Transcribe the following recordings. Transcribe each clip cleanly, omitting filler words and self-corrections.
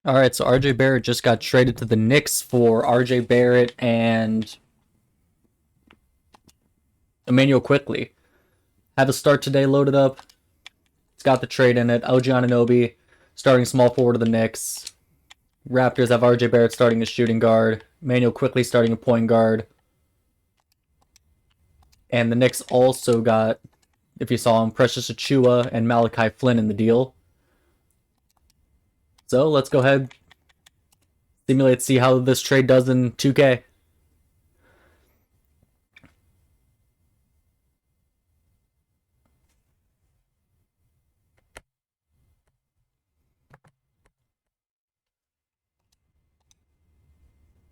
All right, so RJ Barrett just got traded to the Knicks for RJ Barrett and Emmanuel Quickly. Have a start today loaded up. It's got the trade in it. OG Anunoby starting small forward of the Knicks. Raptors have RJ Barrett starting as shooting guard. Emmanuel Quickly starting a point guard. And the Knicks also got, if you saw him, Precious Achiuwa and Malachi Flynn in the deal. So let's go ahead, simulate, see how this trade does in 2K.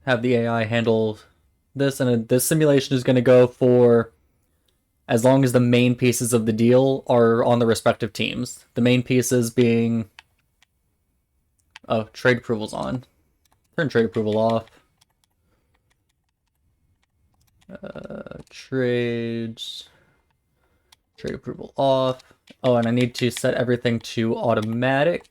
Have the AI handle this, and this simulation is going to go for as long as the main pieces of the deal are on the respective teams. The main pieces being, oh, trade approval's on. Turn trade approval off. Trades. Trade approval off. Oh, and I need to set everything to automatic.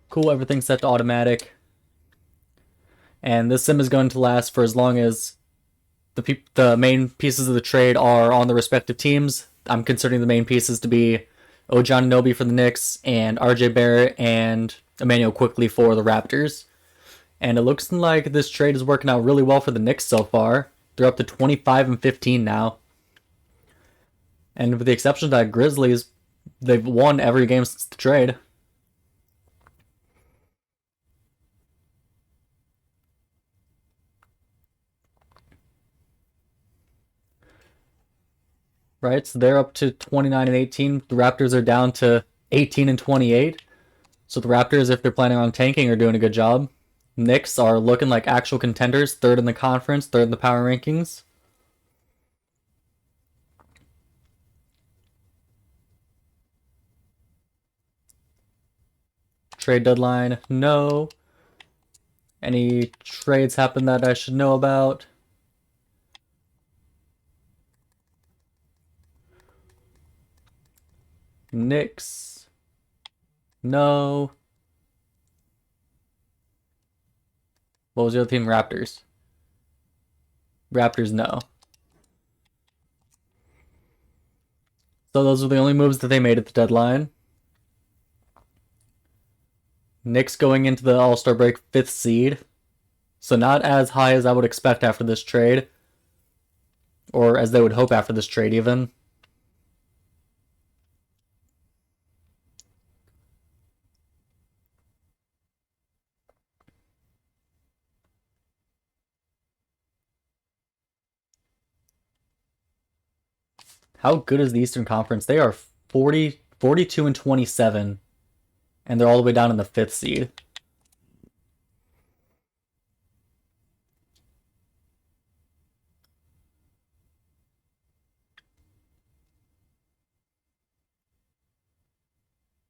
Cool, everything's set to automatic. And this sim is going to last for as long as the main pieces of the trade are on the respective teams. I'm considering the main pieces to be OG Anunoby for the Knicks and RJ Barrett and Emmanuel Quickly for the Raptors. And it looks like this trade is working out really well for the Knicks so far. They're up to 25-15 now. And with the exception of that Grizzlies, they've won every game since the trade. Right, so they're up to 29-18. The Raptors are down to 18-28. So the Raptors, if they're planning on tanking, are doing a good job. Knicks are looking like actual contenders, third in the conference, third in the power rankings. Trade deadline, no. Any trades happen that I should know about? Knicks, no. What was the other team? Raptors. Raptors, no. So those are the only moves that they made at the deadline. Knicks going into the All-Star break 5th seed. So not as high as I would expect after this trade. Or as they would hope after this trade, even. How good is the Eastern Conference? They are 42-27. And they're all the way down in the 5th seed.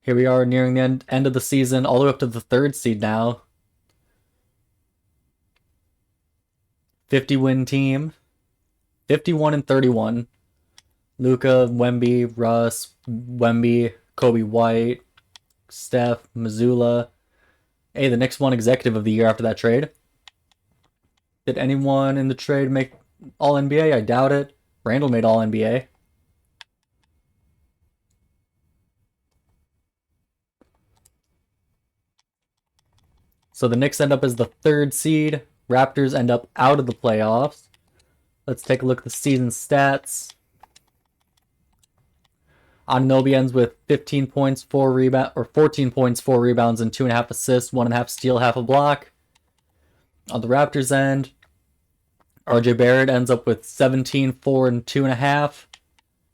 Here we are nearing the end of the season, all the way up to the 3rd seed now. 50-win team. 51-31. Luka, Wemby, Russ, Wemby, Kobe White, Steph, Missoula. Hey, the Knicks won Executive of the Year after that trade. Did anyone in the trade make All-NBA? I doubt it. Randall made All-NBA. So the Knicks end up as the 3rd seed. Raptors end up out of the playoffs. Let's take a look at the season stats. Anunoby ends with 15 points, 14 points, 4 rebounds, and 2.5 assists, 1.5 steal, half a block. On the Raptors end, RJ Barrett ends up with 17, 4, and 2.5.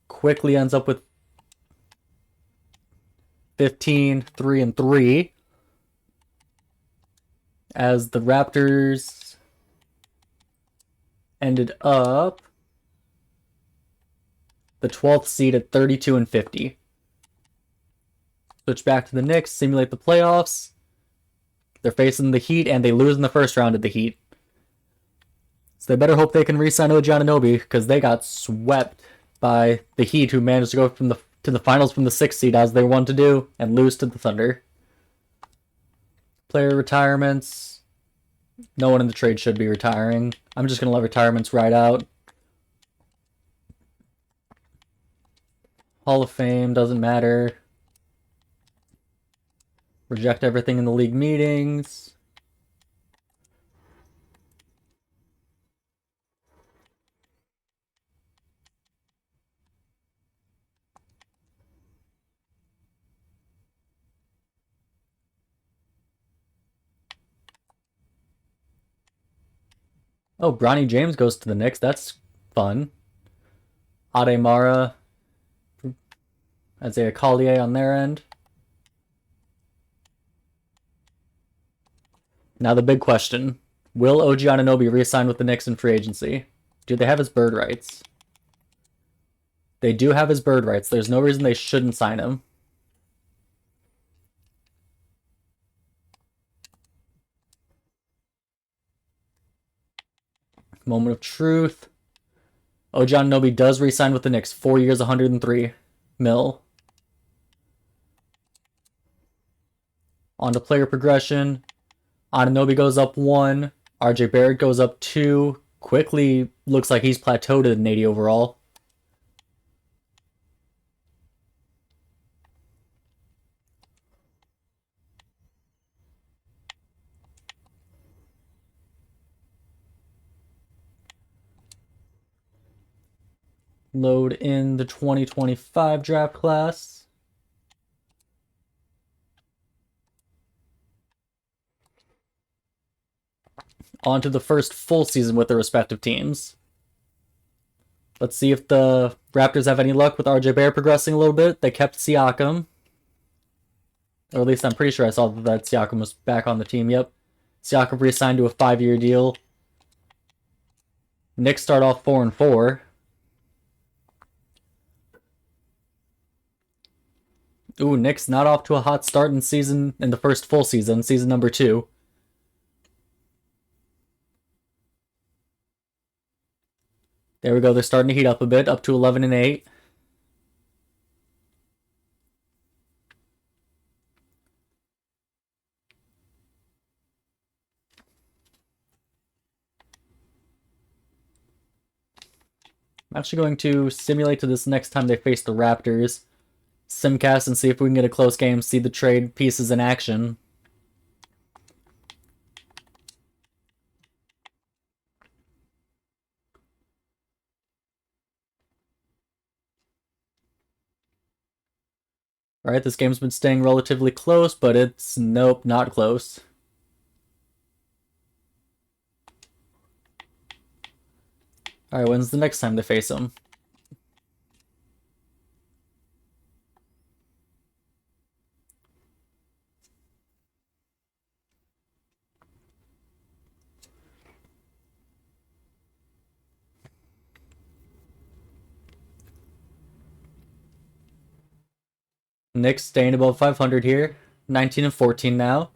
Quickly ends up with 15, 3, and 3. As the Raptors ended up the 12th seed at 32-50. Switch back to the Knicks, simulate the playoffs. They're facing the Heat, and they lose in the first round of the Heat. So they better hope they can re-sign OG Anunoby, because they got swept by the Heat, who managed to go to the finals from the 6th seed, as they wanted to do, and lose to the Thunder. Player retirements. No one in the trade should be retiring. I'm just going to let retirements ride out. Hall of Fame, doesn't matter. Reject everything in the league meetings. Oh, Bronny James goes to the Knicks. That's fun. Ademara, Isaiah Collier on their end. Now the big question. Will OG Anunoby re-sign with the Knicks in free agency? Do they have his bird rights? They do have his bird rights. There's no reason they shouldn't sign him. Moment of truth. OG Anunoby does re-sign with the Knicks. 4 years, 103 mil. On to player progression. Anunoby goes up 1. RJ Barrett goes up 2. Quickly looks like he's plateaued at an 80 overall. Load in the 2025 draft class. On to the first full season with their respective teams. Let's see if the Raptors have any luck with RJ Barrett progressing a little bit. They kept Siakam. Or at least I'm pretty sure I saw that Siakam was back on the team. Yep. Siakam re-signed to a 5-year deal. Knicks start off 4-4. Ooh, Knicks not off to a hot start in the first full season, season number 2. There we go. They're starting to heat up a bit, up to 11-8. I'm actually going to simulate to this next time they face the Raptors. Simcast and see if we can get a close game, see the trade pieces in action. Alright, this game's been staying relatively close, but it's, nope, not close. Alright, when's the next time they face them? Knicks staying above 500 here. 19-14 now.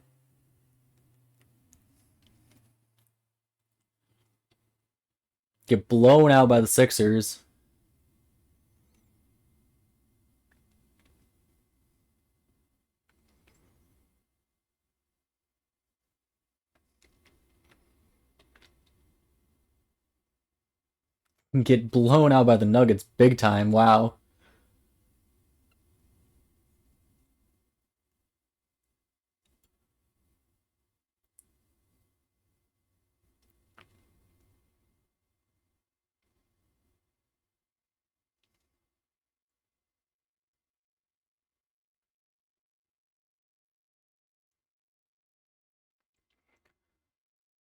Get blown out by the Sixers. Get blown out by the Nuggets big time. Wow.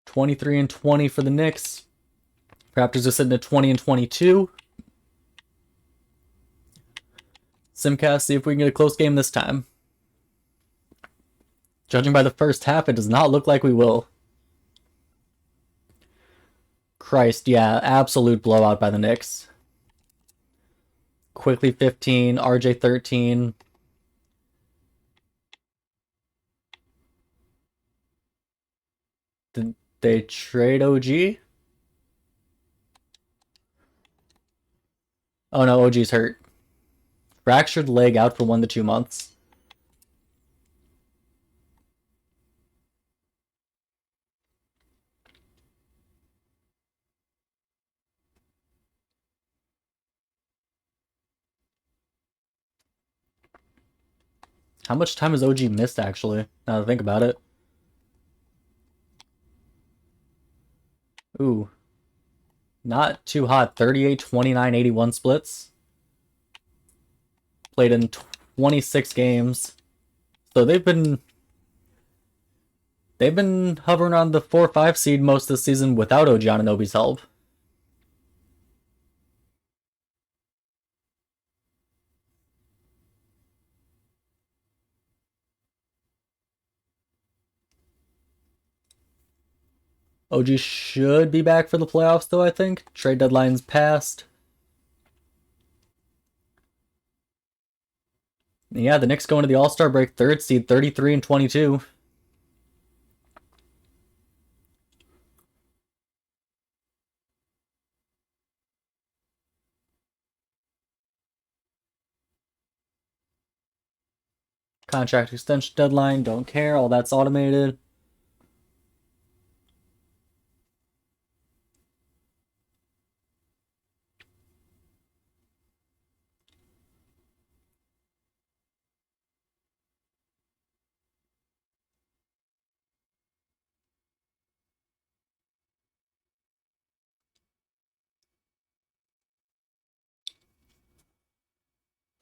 (23-20) for the Knicks. Raptors are sitting at 20-22. Simcast, see if we can get a close game this time. Judging by the first half, it does not look like we will. Christ, yeah, absolute blowout by the Knicks. Quickly 15, RJ 13. They trade OG? Oh no, OG's hurt. Fractured leg, out for 1 to 2 months. How much time has OG missed, actually? Now that I think about it. Ooh. Not too hot. 38, 29, 81 splits. Played in 26 games. So they've been hovering on the 4-5 seed most of the season without OG Anunoby's help. OG should be back for the playoffs, though, I think. Trade deadline's passed. Yeah, the Knicks go into the All-Star break 3rd seed, 33 and 22. Contract extension deadline, don't care. All that's automated.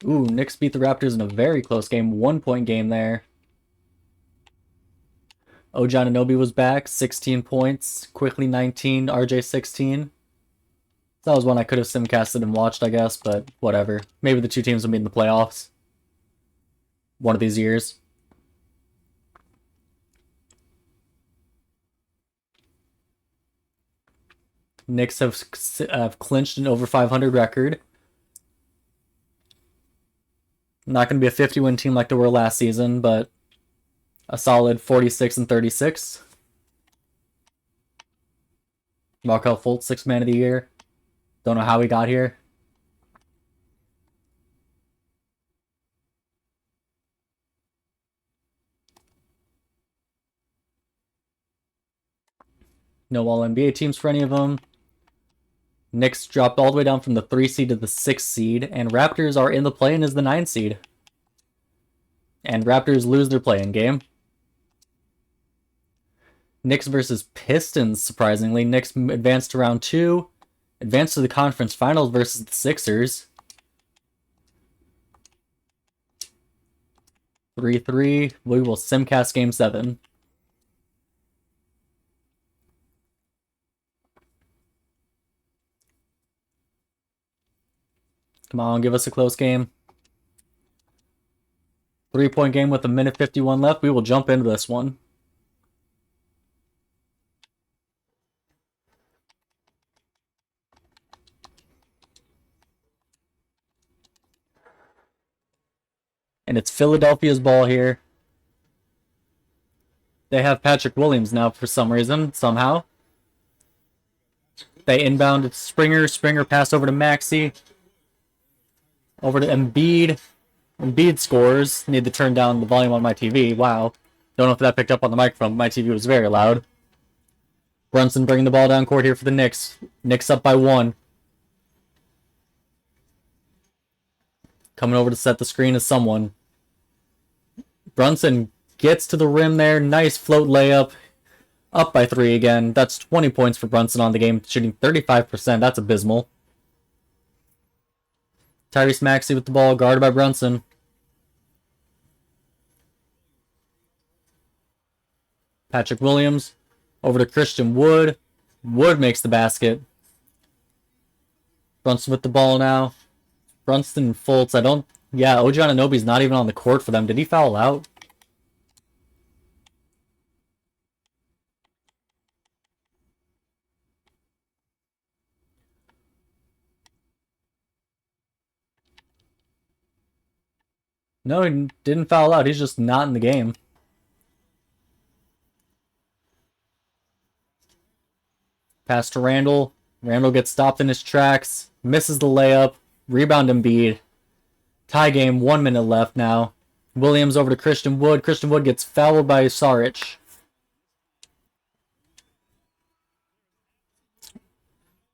Ooh, Knicks beat the Raptors in a very close game. 1-point game there. OG Anunoby was back. 16 points. Quickly 19. RJ 16. That was one I could have simcasted and watched, I guess, but whatever. Maybe the two teams will meet in the playoffs one of these years. Knicks have clinched an over 500 record. Not going to be a 50-win team like they were last season, but a solid 46 and 36. Markelle Fultz, 6th man of the year. Don't know how he got here. No All-NBA teams for any of them. Knicks dropped all the way down from the 3 seed to the 6 seed, and Raptors are in the play-in as the 9 seed. And Raptors lose their play-in game. Knicks versus Pistons, surprisingly. Knicks advanced to round 2. Advanced to the conference finals versus the Sixers. 3-3. We will simcast game 7. Come on, give us a close game. 3-point game with 1:51 left. We will jump into this one. And it's Philadelphia's ball here. They have Patrick Williams now for some reason, somehow. They inbound Springer. Springer passed over to Maxey. Over to Embiid. Embiid scores. Need to turn down the volume on my TV. Wow. Don't know if that picked up on the microphone, but my TV was very loud. Brunson bringing the ball down court here for the Knicks. Knicks up by 1. Coming over to set the screen is someone. Brunson gets to the rim there. Nice float layup. Up by 3 again. That's 20 points for Brunson on the game. Shooting 35%. That's abysmal. Tyrese Maxey with the ball. Guarded by Brunson. Patrick Williams. Over to Christian Wood. Wood makes the basket. Brunson with the ball now. Brunson and Fultz. Yeah, OG Anunoby's not even on the court for them. Did he foul out? No, he didn't foul out. He's just not in the game. Pass to Randall. Randall gets stopped in his tracks. Misses the layup. Rebound Embiid. Tie game, 1 minute left now. Williams over to Christian Wood. Christian Wood gets fouled by Saric.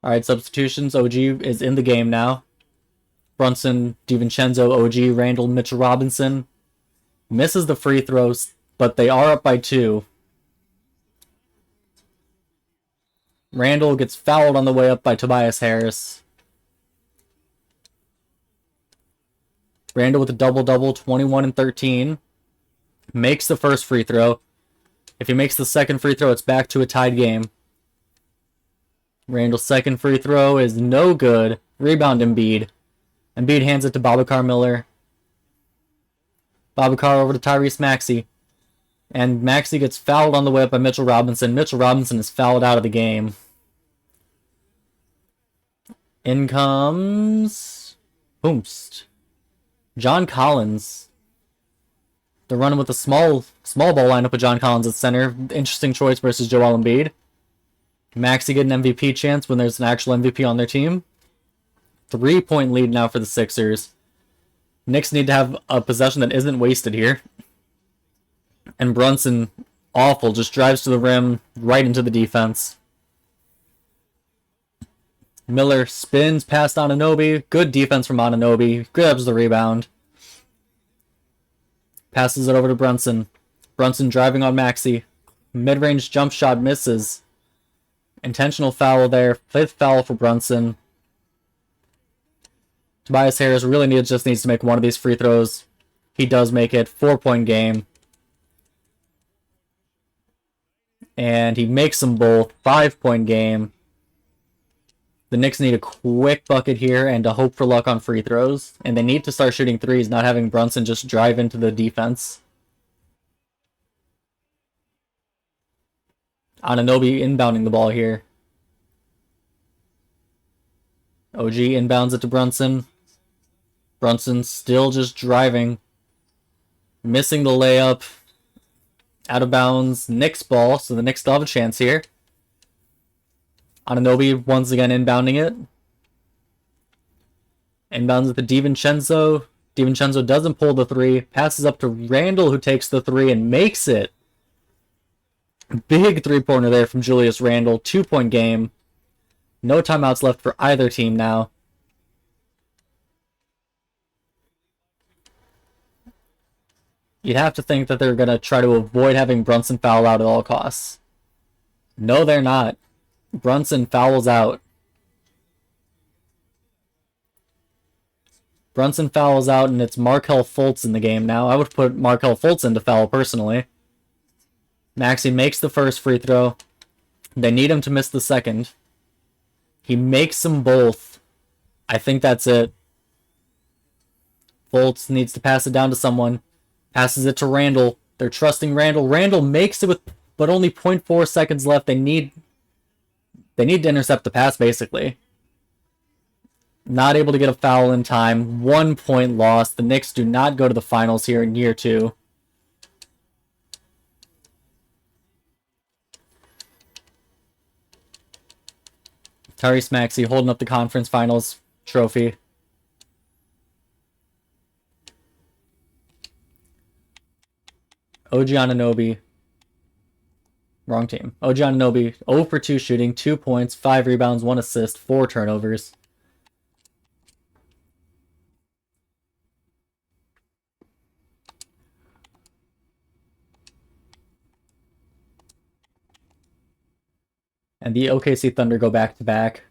Alright, substitutions. OG is in the game now. Brunson, DiVincenzo, OG, Randall, Mitchell Robinson. Misses the free throws, but they are up by 2. Randall gets fouled on the way up by Tobias Harris. Randall with a double-double, 21 and 13. Makes the first free throw. If he makes the second free throw, it's back to a tied game. Randall's second free throw is no good. Rebound Embiid. Embiid hands it to Babacar Miller. Babacar over to Tyrese Maxey. And Maxey gets fouled on the way up by Mitchell Robinson. Mitchell Robinson is fouled out of the game. In comes Boomst. John Collins. They're running with a small ball lineup with John Collins at center. Interesting choice versus Joel Embiid. Maxey get an MVP chance when there's an actual MVP on their team. 3-point lead now for the Sixers. Knicks need to have a possession that isn't wasted here. And Brunson, awful, just drives to the rim, right into the defense. Miller spins past Anunoby. Good defense from Anunoby. Grabs the rebound. Passes it over to Brunson. Brunson driving on Maxey. Mid-range jump shot misses. Intentional foul there. 5th foul for Brunson. Tobias Harris really just needs to make one of these free throws. He does make it. 4-point game. And he makes them both. 5-point game. The Knicks need a quick bucket here and to hope for luck on free throws. And they need to start shooting threes, not having Brunson just drive into the defense. Anunoby inbounding the ball here. OG inbounds it to Brunson. Brunson still just driving. Missing the layup. Out of bounds. Knicks ball, so the Knicks still have a chance here. Anunoby once again inbounding it. Inbounds it to DiVincenzo. DiVincenzo doesn't pull the 3. Passes up to Randall, who takes the 3 and makes it. Big 3-pointer there from Julius Randle. 2-point game. No timeouts left for either team now. You'd have to think that they're going to try to avoid having Brunson foul out at all costs. No, they're not. Brunson fouls out. Brunson fouls out, and it's Markelle Fultz in the game now. I would put Markelle Fultz into foul, personally. Maxey makes the first free throw. They need him to miss the second. He makes them both. I think that's it. Fultz needs to pass it down to someone. Passes it to Randall. They're trusting Randall. Randall makes it with but only 0.4 seconds left. They need to intercept the pass, basically. Not able to get a foul in time. 1-point loss. The Knicks do not go to the finals here in year 2. Tyrese Maxey holding up the conference finals trophy. OG Anunoby. Wrong team. OG Anunoby, 0 for 2 shooting, 2 points, 5 rebounds, 1 assist, 4 turnovers. And the OKC Thunder go back-to-back.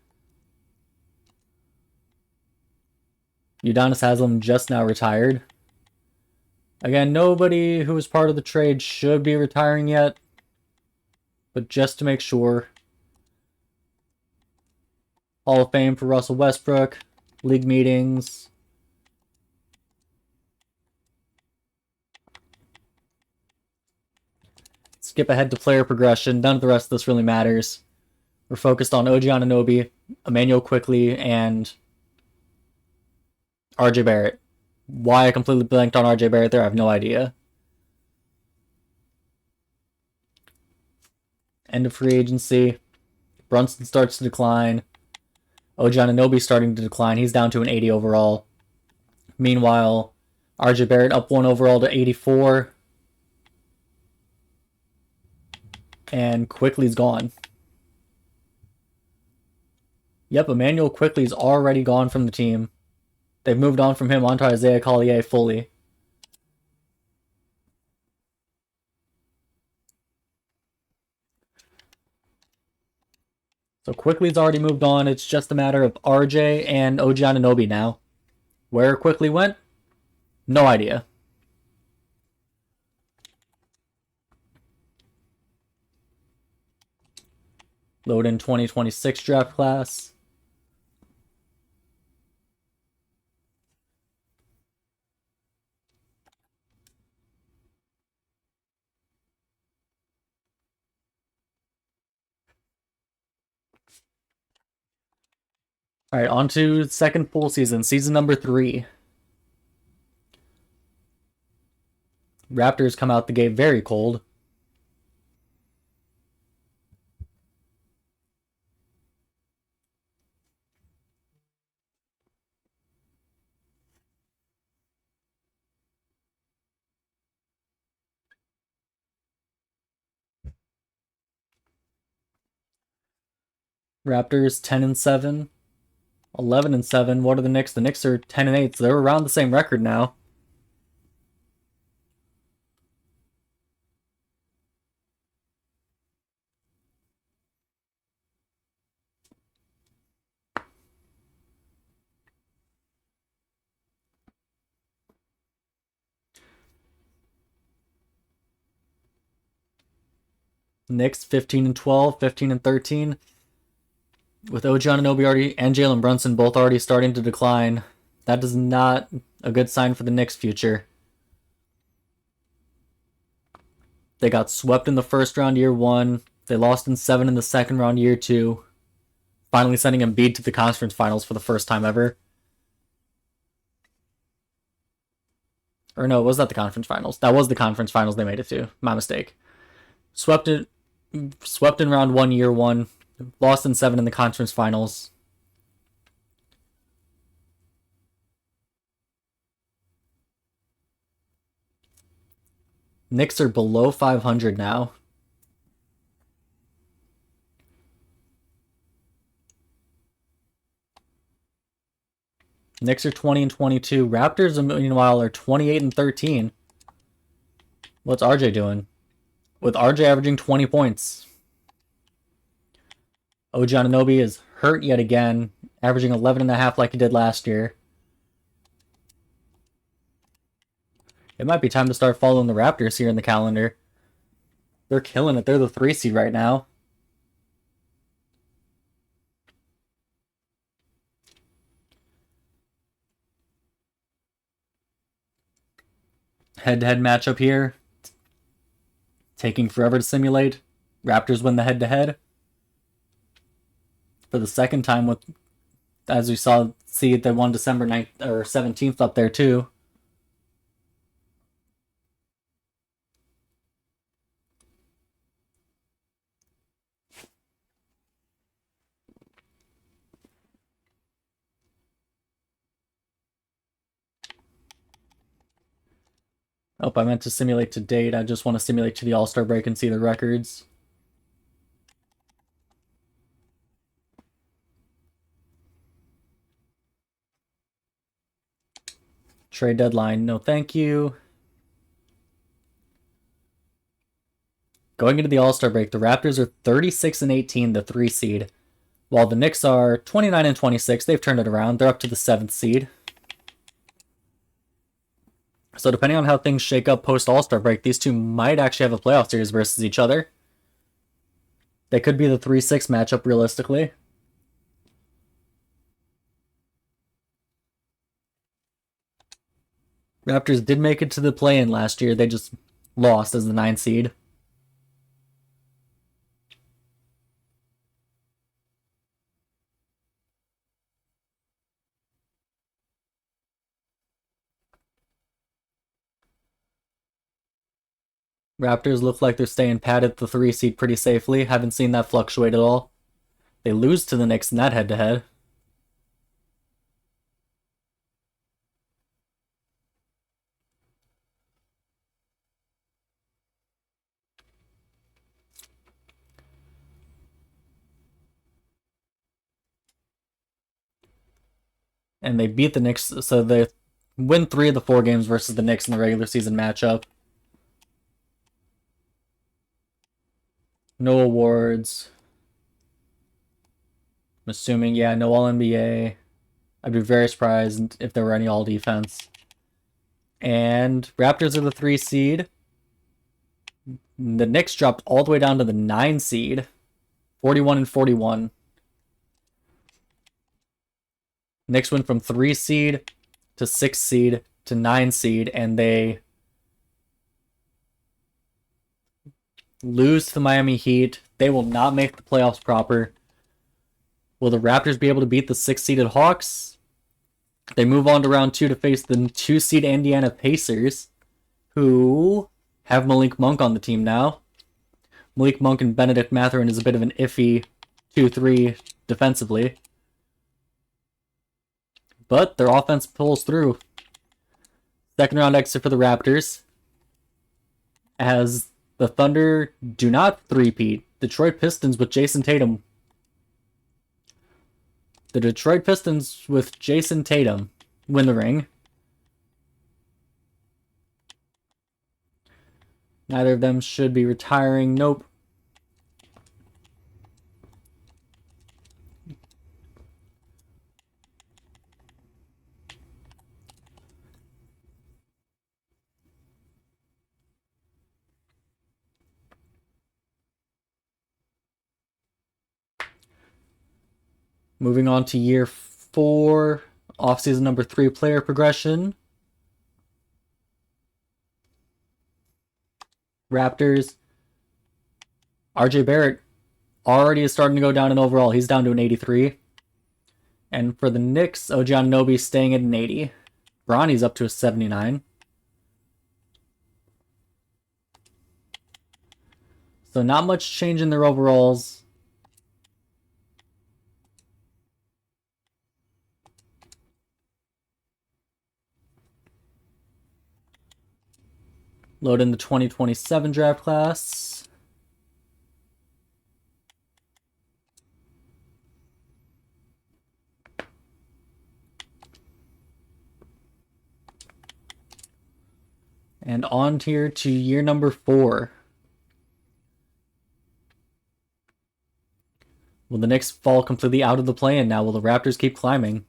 Udonis Haslem just now retired. Again, nobody who was part of the trade should be retiring yet. But just to make sure. Hall of Fame for Russell Westbrook. League meetings. Skip ahead to player progression. None of the rest of this really matters. We're focused on OG Anunoby, Emmanuel Quickley, and RJ Barrett. Why I completely blanked on RJ Barrett there, I have no idea. End of free agency. Brunson starts to decline. Anunoby starting to decline. He's down to an 80 overall. Meanwhile, RJ Barrett up 1 overall to 84. And Quickly's gone. Yep, Emmanuel Quickly's already gone from the team. They've moved on from him onto Isaiah Collier fully. So Quickly's already moved on. It's just a matter of RJ and OG Anunoby now. Where Quickly went? No idea. Load in 2026 draft class. All right, on to second full season, season number 3. Raptors come out the gate very cold. Raptors 10-7, 11-7. What are the Knicks? The Knicks are 10-8, so they're around the same record now. Knicks 15-12, 15-13. With OG Anunoby already and Jalen Brunson both already starting to decline, that is not a good sign for the Knicks' future. They got swept in the first round year 1. They lost in 7 in the second round year 2. Finally sending Embiid to the conference finals for the first time ever. Or no, was that the conference finals? That was the conference finals they made it to. My mistake. Swept in round 1 year 1. Lost in 7 in the conference finals. Knicks are below 500 now. Knicks are 20-22. Raptors, meanwhile, are 28-13. What's RJ doing? With RJ averaging 20 points. OG Anunoby is hurt yet again, averaging 11.5 like he did last year. It might be time to start following the Raptors here in the calendar. They're killing it. They're the 3 seed right now. Head-to-head matchup here. Taking forever to simulate. Raptors win the head-to-head. For the second time with, as we see the one December 9th or 17th up there too. Oh, I meant to simulate to date. I just want to simulate to the All-Star break and see the records. Trade deadline, no thank you. Going into the All-Star break, the Raptors are 36-18, the 3 seed. While the Knicks are 29-26, they've turned it around. They're up to the 7th seed. So depending on how things shake up post All-Star break, these two might actually have a playoff series versus each other. They could be the 3-6 matchup realistically. Raptors did make it to the play-in last year. They just lost as the 9th seed. Raptors look like they're staying pat at the 3 seed pretty safely. Haven't seen that fluctuate at all. They lose to the Knicks in that head-to-head. And they beat the Knicks, so they win 3 of the 4 games versus the Knicks in the regular season matchup. No awards. I'm assuming, yeah, no All-NBA. I'd be very surprised if there were any All-Defense. And Raptors are the 3 seed. The Knicks dropped all the way down to the 9 seed. 41 and 41. Knicks went from 3 seed to 6 seed to 9 seed, and they lose to the Miami Heat. They will not make the playoffs proper. Will the Raptors be able to beat the 6-seeded Hawks? They move on to round 2 to face the 2-seed Indiana Pacers, who have Malik Monk on the team now. Malik Monk and Benedict Mathurin is a bit of an iffy 2-3 defensively. But their offense pulls through. Second round exit for the Raptors, as the Thunder do not three-peat. Detroit Pistons with Jason Tatum. The Detroit Pistons with Jason Tatum win the ring. Neither of them should be retiring. Nope. Moving on to year 4, offseason number 3 player progression. Raptors. RJ Barrett already is starting to go down in overall. He's down to an 83. And for the Knicks, OG Anunoby staying at an 80. Bronny's up to a 79. So not much change in their overalls. Load in the 2027 draft class. And on here to year number 4. Will the Knicks fall completely out of the play-in now? Will the Raptors keep climbing?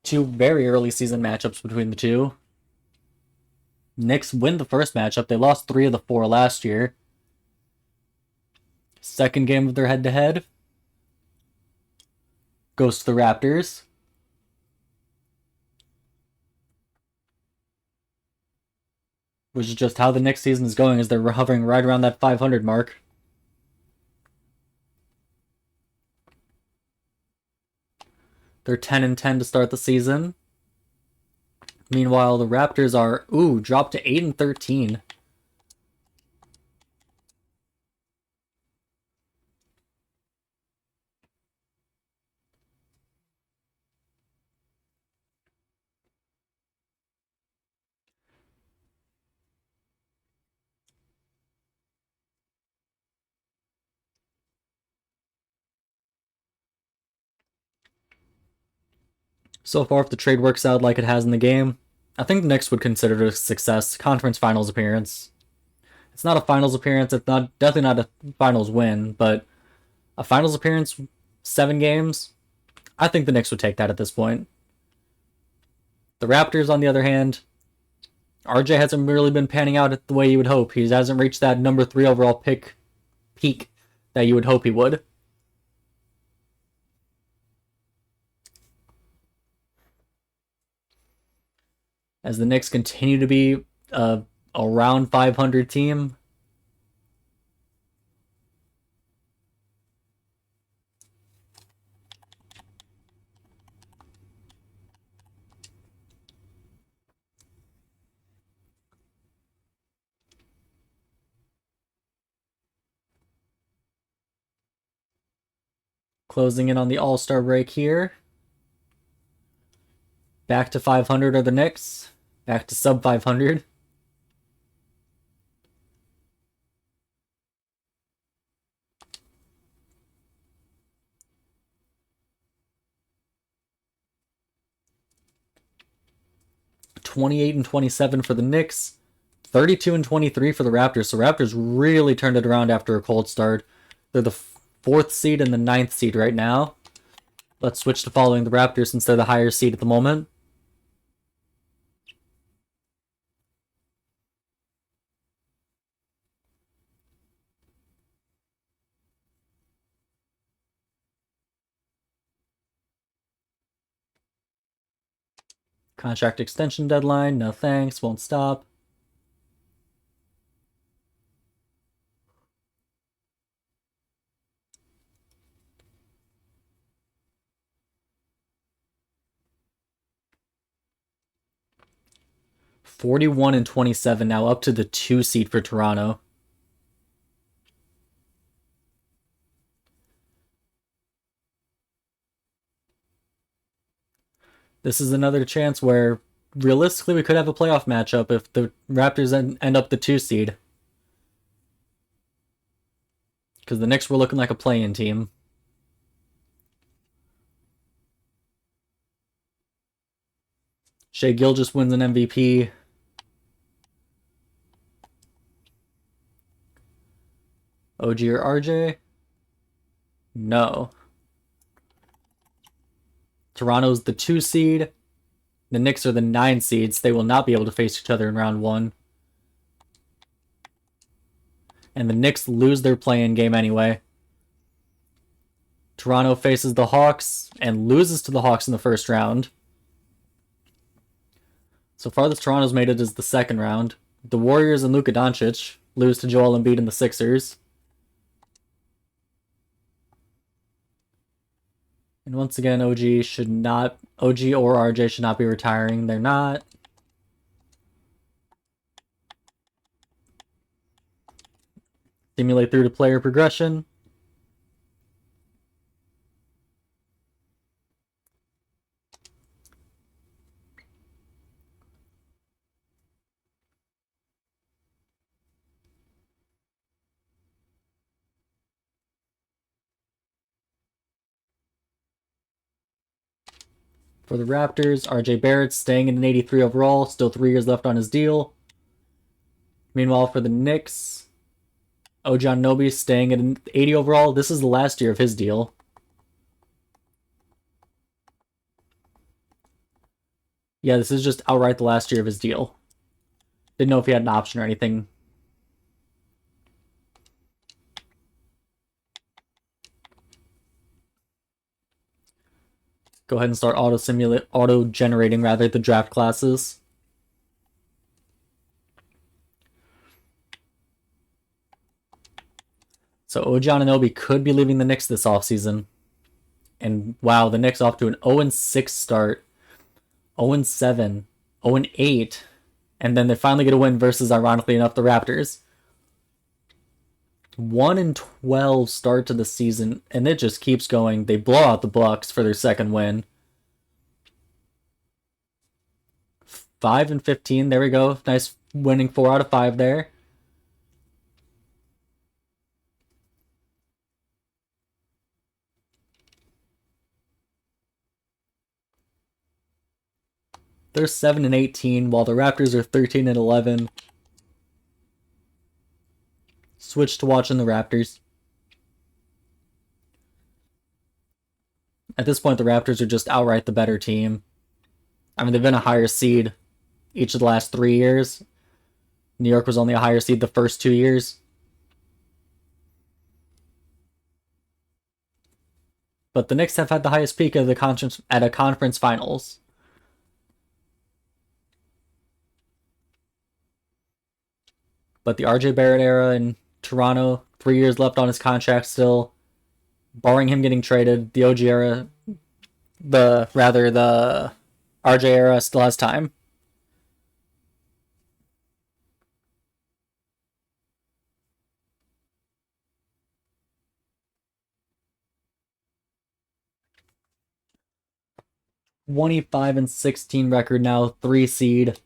2 very early season matchups between the two. Knicks win the first matchup. They lost 3 of the 4 last year. Second game of their head-to-head goes to the Raptors. Which is just how the Knicks season is going, as they're hovering right around that 500 mark. They're 10 and 10 to start the season. Meanwhile, the Raptors are dropped to 8 and 13. So far, if the trade works out like it has in the game, I think the Knicks would consider it a success. Conference finals appearance. It's not a finals appearance. It's not definitely not a finals win, but a finals appearance, 7 games. I think the Knicks would take that at this point. The Raptors, on the other hand, RJ hasn't really been panning out the way you would hope. He hasn't reached that number 3 overall peak that you would hope he would. As the Knicks continue to be a around 500 team. Closing in on the All-Star break here. Back to 500 are the Knicks. Back to sub 500. (28-27) for the Knicks. 32-23 for the Raptors. So Raptors really turned it around after a cold start. They're the 4th seed and the 9th seed right now. Let's switch to following the Raptors since they're the higher seed at the moment. Contract extension deadline. No thanks. Won't stop. (41-27) now, up to the 2 seed for Toronto. This is another chance where realistically we could have a playoff matchup if the Raptors end up the 2 seed. Because the Knicks were looking like a play-in team. Shai Gilgeous wins an MVP. OG or RJ? No. Toronto's the 2 seed. The Knicks are the 9 seeds. They will not be able to face each other in round 1. And the Knicks lose their play-in game anyway. Toronto faces the Hawks and loses to the Hawks in the first round. So farthest Toronto's made it is the second round. The Warriors and Luka Doncic lose to Joel Embiid and the Sixers. And once again, OG or RJ should not be retiring. They're not. Simulate through to player progression. For the Raptors, RJ Barrett staying in an 83 overall, still 3 years left on his deal. Meanwhile, for the Knicks, Anunoby staying at an 80 overall. This is the last year of his deal. Yeah, this is just outright the last year of his deal. Didn't know if he had an option or anything. Go ahead and start auto-generating the draft classes. So OG Anunoby could be leaving the Knicks this offseason. And wow, the Knicks off to an 0-6 start. 0-7, 0-8, and then they finally get a win versus, ironically enough, the Raptors. 1-12 start to the season, and it just keeps going. They blow out the Bucks for their second win. 5-15, there we go. Nice winning 4 out of 5 there. They're 7-18, while the Raptors are 13-11. Switch to watching the Raptors. At this point, the Raptors are just outright the better team. I mean, they've been a higher seed each of the last 3 years. New York was only a higher seed the first 2 years. But the Knicks have had the highest peak of the conference finals. But the RJ Barrett era in Toronto, 3 years left on his contract still. Barring him getting traded, the OG era, the RJ era still has time. 25-16 record now, 3 seed.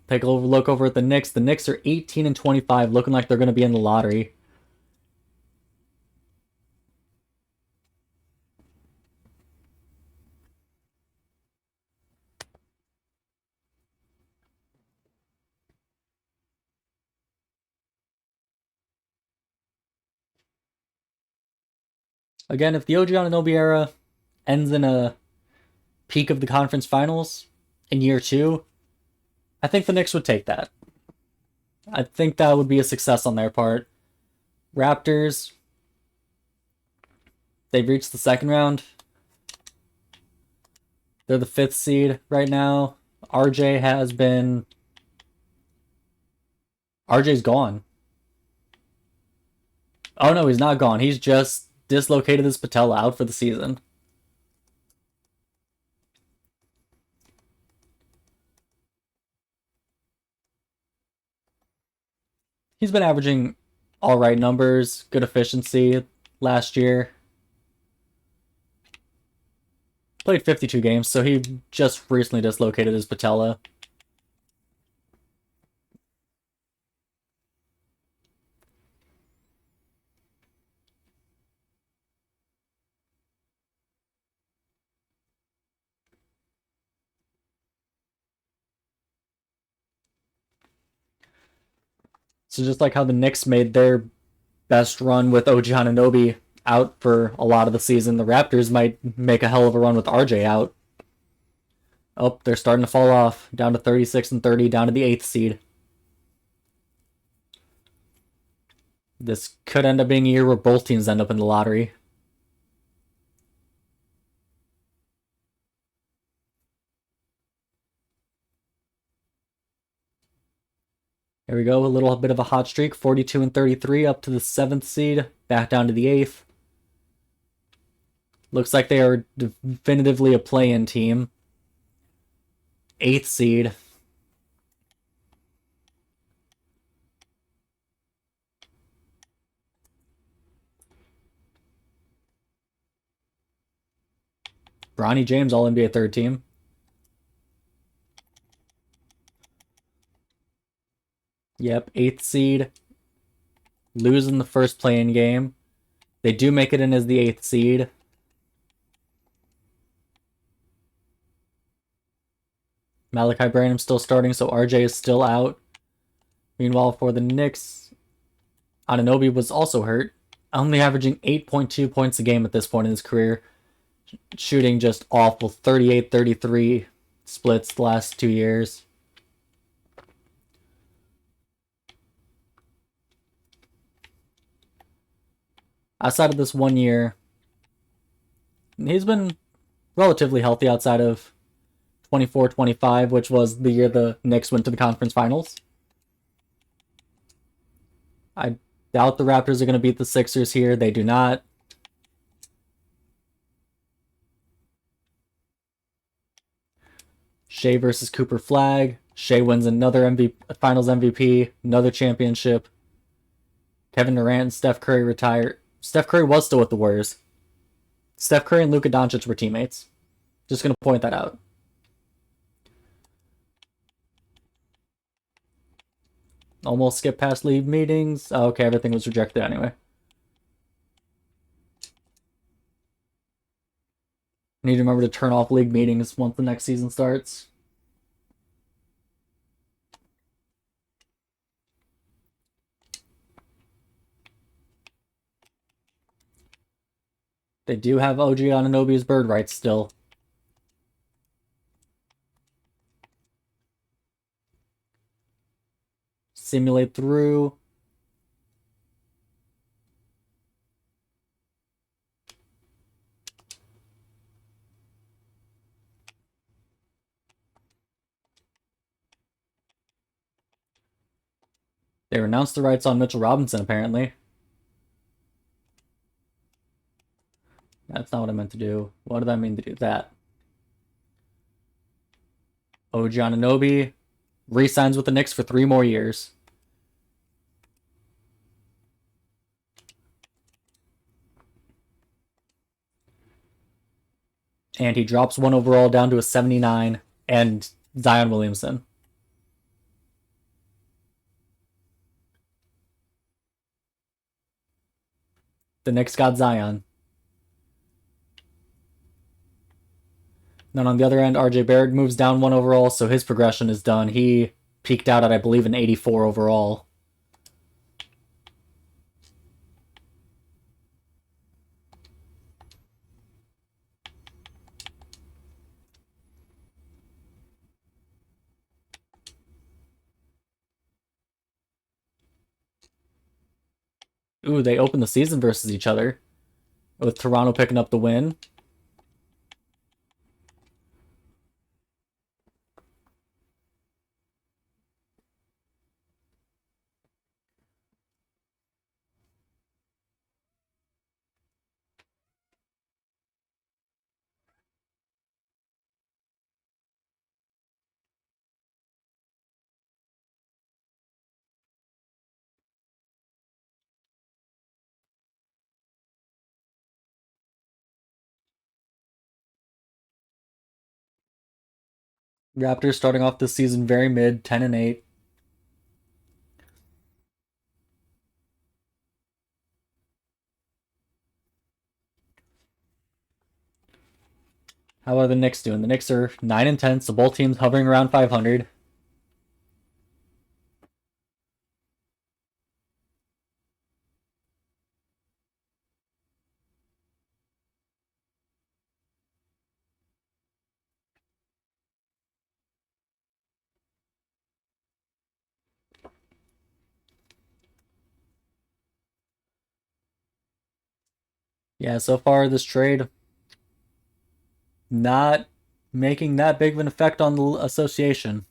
Take a look over at the Knicks. The Knicks are 18-25, looking like they're going to be in the lottery. Again, if the OG Anunoby era ends in a peak of the conference finals in year 2, I think the Knicks would take that. I think that would be a success on their part. Raptors, they've reached the second round. They're the 5th seed right now. RJ's gone. Oh no, he's not gone. He's just dislocated his patella, out for the season. He's been averaging all right numbers, good efficiency last year. Played 52 games, so he just recently dislocated his patella. So just like how the Knicks made their best run with OG Anunoby out for a lot of the season, the Raptors might make a hell of a run with RJ out. Oh, they're starting to fall off. Down to 36-30, down to the 8th seed. This could end up being a year where both teams end up in the lottery. There we go, a little bit of a hot streak. 42-33 up to the 7th seed, back down to the 8th. Looks like they are definitively a play-in team. 8th seed. Bronny James, All-NBA 3rd team. Yep, 8th seed. Losing the first play-in game. They do make it in as the 8th seed. Malachi Branham still starting, so RJ is still out. Meanwhile, for the Knicks, Anunoby was also hurt, only averaging 8.2 points a game at this point in his career. Shooting just awful, 38-33 splits the last 2 years. Outside of this 1 year, he's been relatively healthy outside of 24-25, which was the year the Knicks went to the conference finals. I doubt the Raptors are going to beat the Sixers here. They do not. Shea versus Cooper Flag. Shea wins another Finals MVP, another championship. Kevin Durant and Steph Curry retire. Steph Curry was still with the Warriors. Steph Curry and Luka Doncic were teammates. Just going to point that out. Almost skipped past league meetings. Oh, okay, everything was rejected anyway. Need to remember to turn off league meetings once the next season starts. They do have OG Anunoby's bird rights still. Simulate through. They renounced the rights on Mitchell Robinson, apparently. That's not what I meant to do. What did I mean to do? That. OG Anunoby re-signs with the Knicks for 3 more years. And he drops 1 overall down to a 79, and Zion Williamson. The Knicks got Zion. Then on the other end, RJ Barrett moves down 1 overall, so his progression is done. He peaked out at, I believe, an 84 overall. Ooh, they open the season versus each other, with Toronto picking up the win. Raptors starting off this season very mid, 10-8. How are the Knicks doing? The Knicks are 9-10, so both teams hovering around 500. Yeah, so far this trade not making that big of an effect on the association.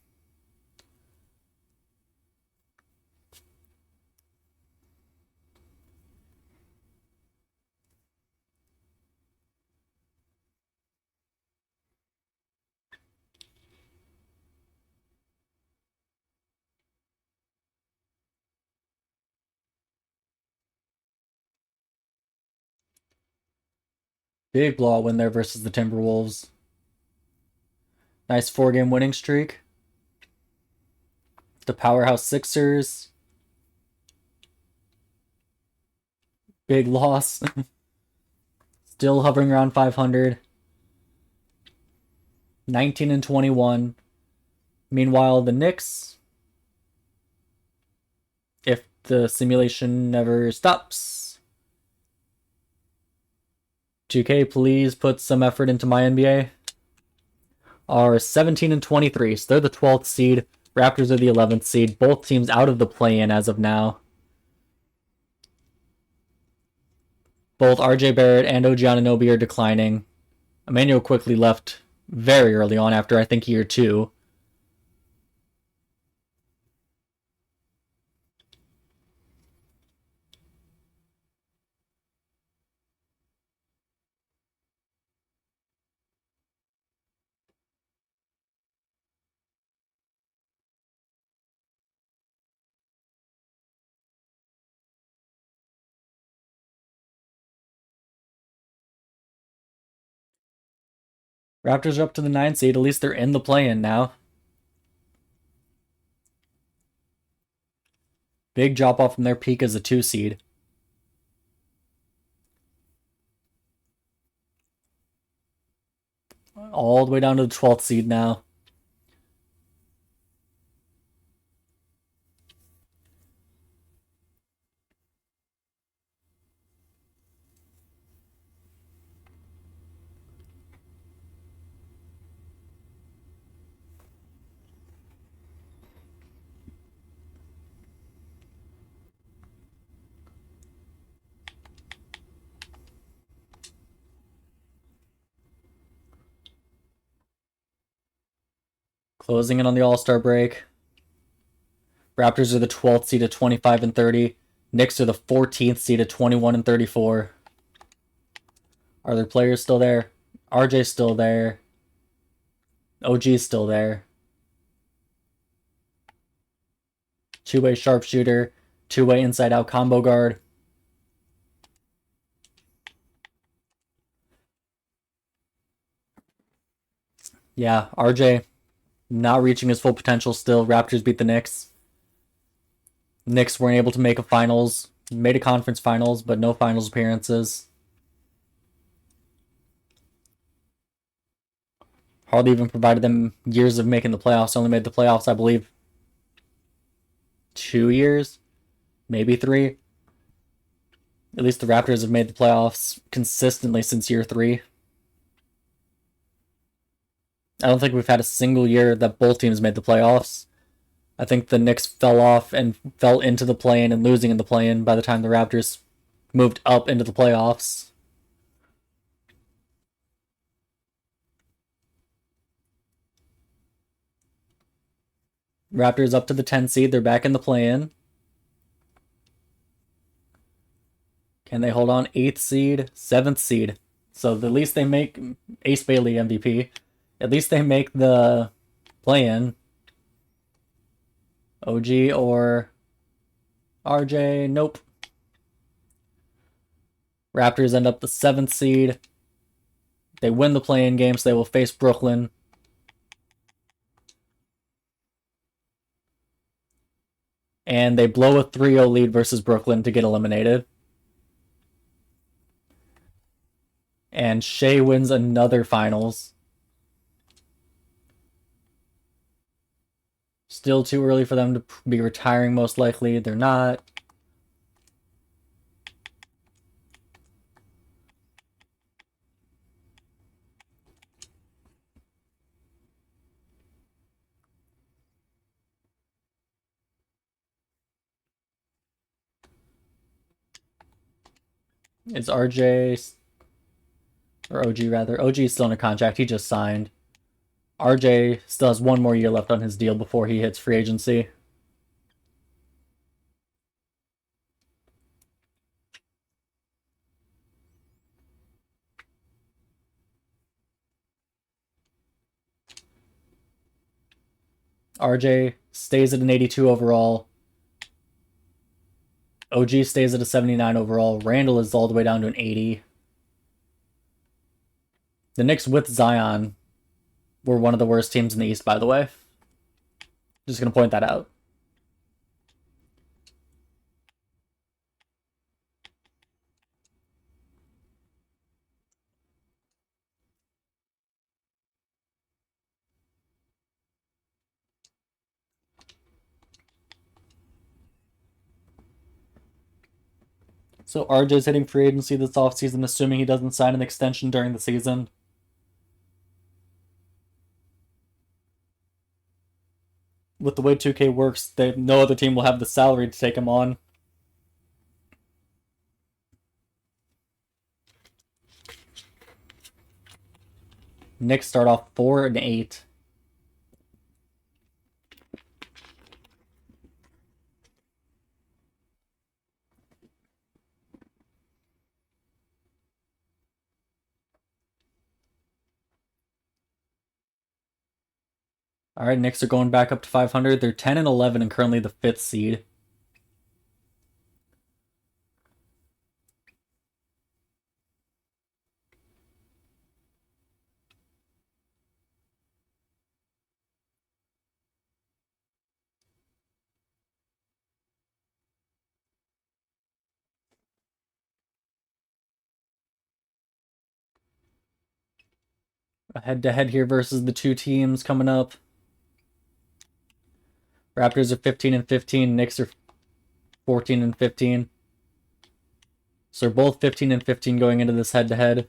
Big blowout win there versus the Timberwolves. Nice 4-game winning streak. The powerhouse Sixers. Big loss. Still hovering around 500. 19-21. Meanwhile, the Knicks, if the simulation never stops. 2K, please put some effort into my NBA. Are 17-23, so they're the 12th seed. Raptors are the 11th seed. Both teams out of the play-in as of now. Both RJ Barrett and OG Anunoby are declining. Emmanuel quickly left very early on after, I think, year 2. Raptors are up to the 9th seed. At least they're in the play-in now. Big drop off from their peak as a 2 seed. All the way down to the 12th seed now. Closing in on the All-Star break. Raptors are the 12th seed at 25-30. Knicks are the 14th seed at 21-34. Are their players still there? RJ's still there. OG's still there. Two-way sharpshooter. Two-way inside-out combo guard. Yeah, RJ not reaching his full potential still. Raptors beat the Knicks. Knicks weren't able to make a finals, made a conference finals, but no finals appearances. Hardly even provided them years of making the playoffs. Only made the playoffs, I believe, 2 years, maybe three. At least the Raptors have made the playoffs consistently since year three. I don't think we've had a single year that both teams made the playoffs. I think the Knicks fell off and fell into the play-in and losing in the play-in by the time the Raptors moved up into the playoffs. Raptors up to the 10 seed. They're back in the play-in. Can they hold on? 8th seed, 7th seed. So at least they make Ace Bailey MVP. At least they make the play-in. OG or RJ? Nope. Raptors end up the 7th seed. They win the play-in game, so they will face Brooklyn. And they blow a 3-0 lead versus Brooklyn to get eliminated. And Shea wins another finals. Still too early for them to be retiring, most likely. They're not. It's RJ, or OG rather. OG is still in a contract. He just signed. RJ still has one more year left on his deal before he hits free agency. RJ stays at an 82 overall. OG stays at a 79 overall. Randall is all the way down to an 80. The Knicks with Zion were one of the worst teams in the East, by the way. Just going to point that out. So RJ's hitting free agency this offseason, assuming he doesn't sign an extension during the season. With the way 2K works, no other team will have the salary to take him on. Knicks start off 4-8. All right, Knicks are going back up to 500. They're 10-11 and currently the 5th seed. A head-to-head here versus the two teams coming up. Raptors are 15-15. Knicks are 14-15. So they're both 15-15 going into this head-to-head.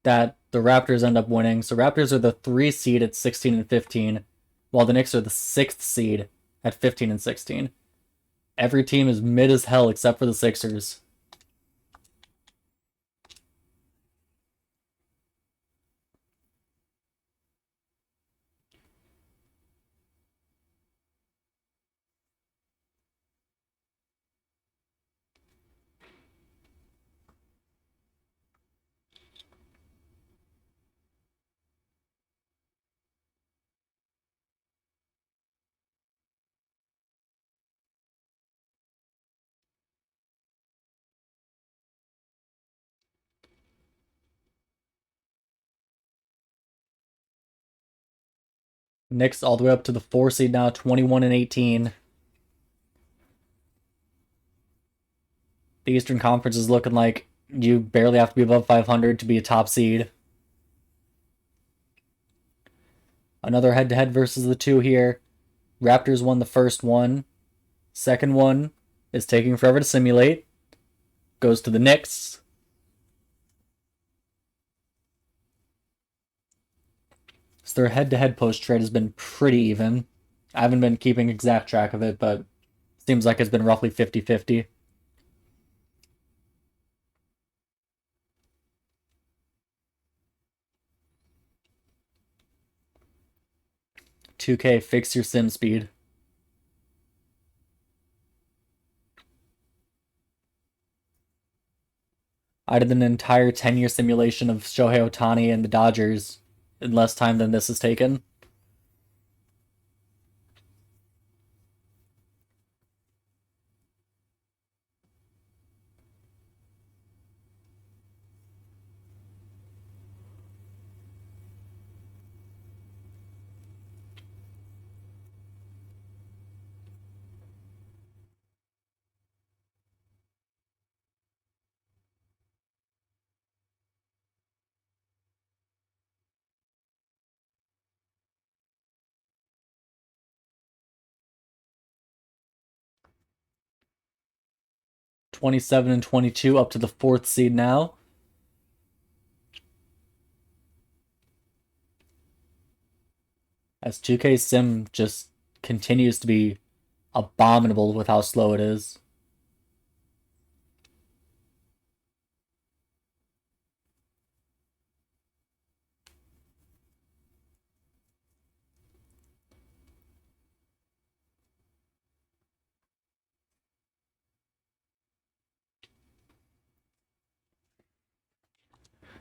That the Raptors end up winning. So Raptors are the 3 seed at 16-15, while the Knicks are the 6th seed at 15-16. Every team is mid as hell except for the Sixers. Knicks all the way up to the 4 seed now, 21-18. The Eastern Conference is looking like you barely have to be above 500 to be a top seed. Another head-to-head versus the two here. Raptors won the first one. Second one is taking forever to simulate. Goes to the Knicks. So their head-to-head post-trade has been pretty even. I haven't been keeping exact track of it, but seems like it's been roughly 50-50. $2K, fix your sim speed. I did an entire 10-year simulation of Shohei Ohtani and the Dodgers in less time than this has taken. $27-22 up to the 4th seed now. As 2K Sim just continues to be abominable with how slow it is.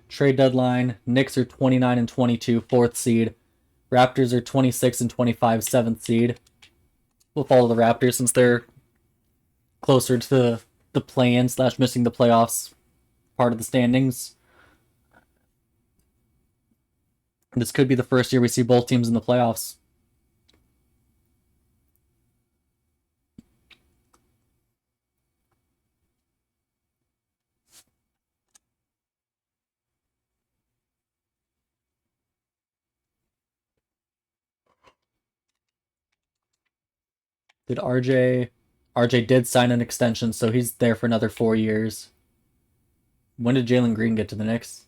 Trade deadline, Knicks are 29-22, 4th seed. Raptors are 26-25, 7th seed. We'll follow the Raptors since they're closer to the play-in / missing the playoffs part of the standings. This could be the first year we see both teams in the playoffs. Did RJ did sign an extension, so he's there for another 4 years. When did Jalen Green get to the Knicks?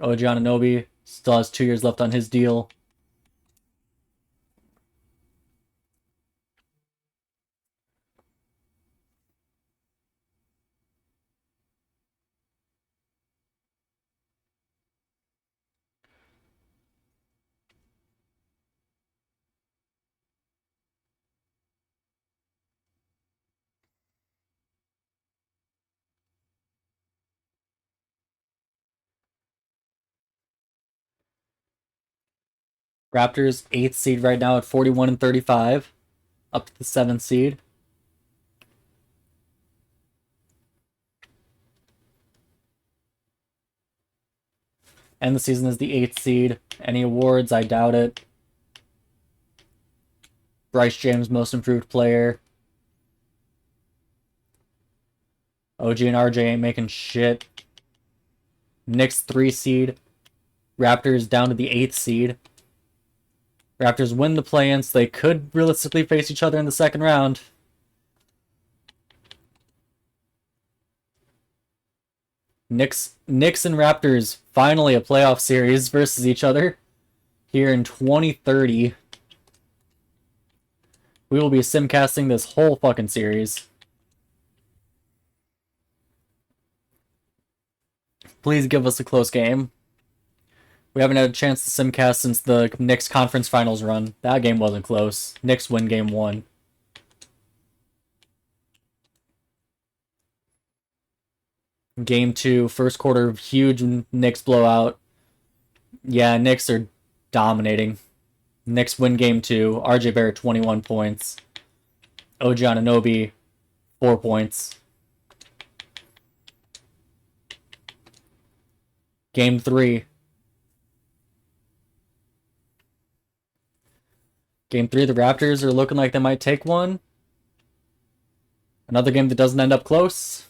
Anunoby still has 2 years left on his deal. Raptors 8th seed right now at 41-35, up to the 7th seed. And the season is the 8th seed. Any awards? I doubt it. Bryce James, most improved player. OG and RJ ain't making shit. Knicks 3 seed. Raptors down to the 8th seed. Raptors win the play-in, so they could realistically face each other in the second round. Knicks and Raptors finally a playoff series versus each other here in 2030. We will be simcasting this whole fucking series. Please give us a close game. We haven't had a chance to simcast since the Knicks conference finals run. That game wasn't close. Knicks win game 1. Game 2, first quarter, huge Knicks blowout. Yeah, Knicks are dominating. Knicks win game 2. RJ Barrett, 21 points. OG Anunoby, 4 points. Game 3. Game 3, the Raptors are looking like they might take one. Another game that doesn't end up close.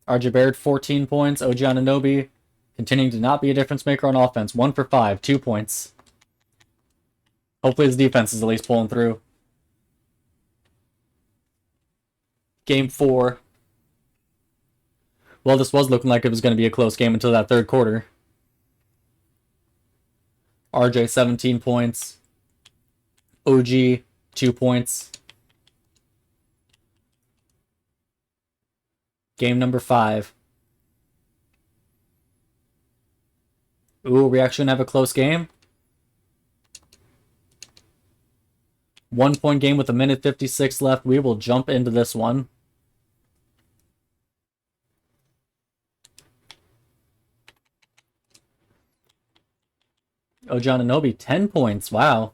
RJ Barrett, 14 points. OG Anunoby continuing to not be a difference maker on offense. 1 for 5, 2 points. Hopefully his defense is at least pulling through. Game 4. Well, this was looking like it was going to be a close game until that third quarter. RJ, 17 points. OG, 2 points. Game number 5. Ooh, we actually have a close game. 1 point game with 1:56 left. We will jump into this one. Oh, Anunoby, 10 points. Wow.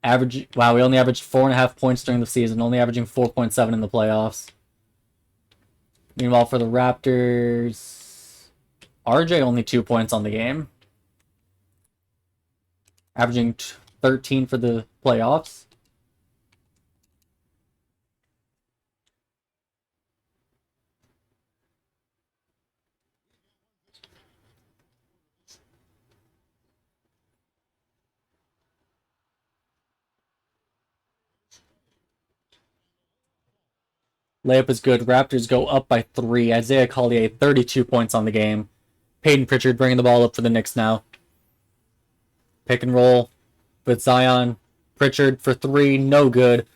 Wow, we only averaged 4.5 points during the season, only averaging 4.7 in the playoffs. Meanwhile, for the Raptors, RJ only 2 points on the game. Averaging 13 for the playoffs. Layup is good. Raptors go up by 3. Isaiah Collier, 32 points on the game. Peyton Pritchard bringing the ball up for the Knicks now. Pick and roll with Zion. Pritchard for 3, no good.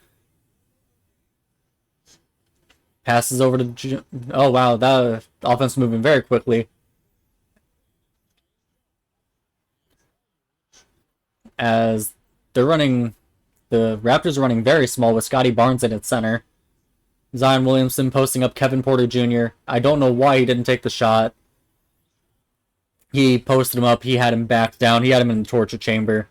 Passes over to... Oh, wow, that offense moving very quickly. As they're running... The Raptors are running very small with Scotty Barnes in its center. Zion Williamson posting up Kevin Porter Jr. I don't know why he didn't take the shot. He posted him up. He had him back down. He had him in the torture chamber.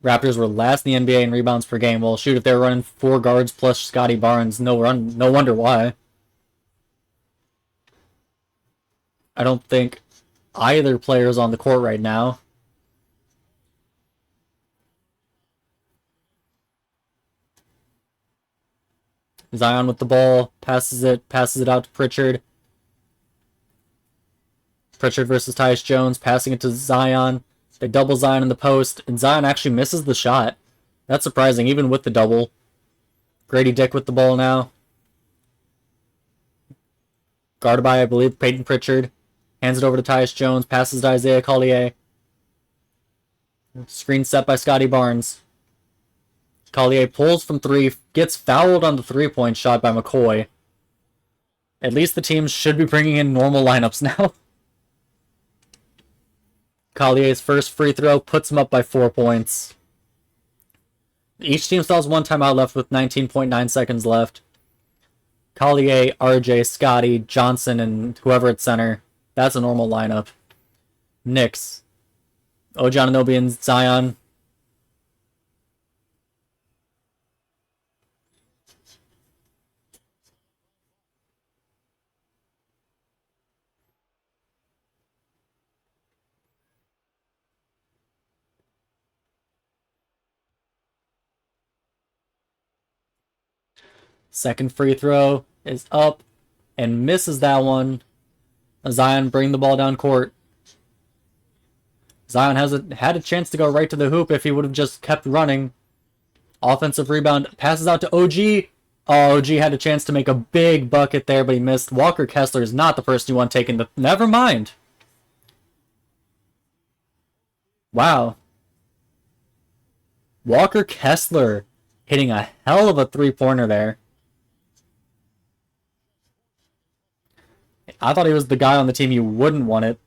Raptors were last in the NBA in rebounds per game. Well, shoot, if they were running 4 guards plus Scotty Barnes, no wonder why. I don't think either player is on the court right now. Zion with the ball, passes it out to Pritchard. Pritchard versus Tyus Jones, passing it to Zion. They double Zion in the post, and Zion actually misses the shot. That's surprising, even with the double. Grady Dick with the ball now. Guarded by, I believe, Peyton Pritchard. Hands it over to Tyus Jones, passes to Isaiah Collier. Screen set by Scotty Barnes. Collier pulls from 3, gets fouled on the 3-point shot by McCoy. At least the teams should be bringing in normal lineups now. Collier's first free throw puts him up by 4 points. Each team still has 1 timeout left with 19.9 seconds left. Collier, RJ, Scotty, Johnson, and whoever at center. That's a normal lineup. Knicks. OG Anunoby and Zion. Second free throw is up and misses that one. Zion bring the ball down court. Zion had a chance to go right to the hoop if he would have just kept running. Offensive rebound, passes out to OG. Oh, OG had a chance to make a big bucket there, but he missed. Walker Kessler is not the person you want taking the... Never mind. Wow. Walker Kessler hitting a hell of a 3-pointer there. I thought he was the guy on the team you wouldn't want it.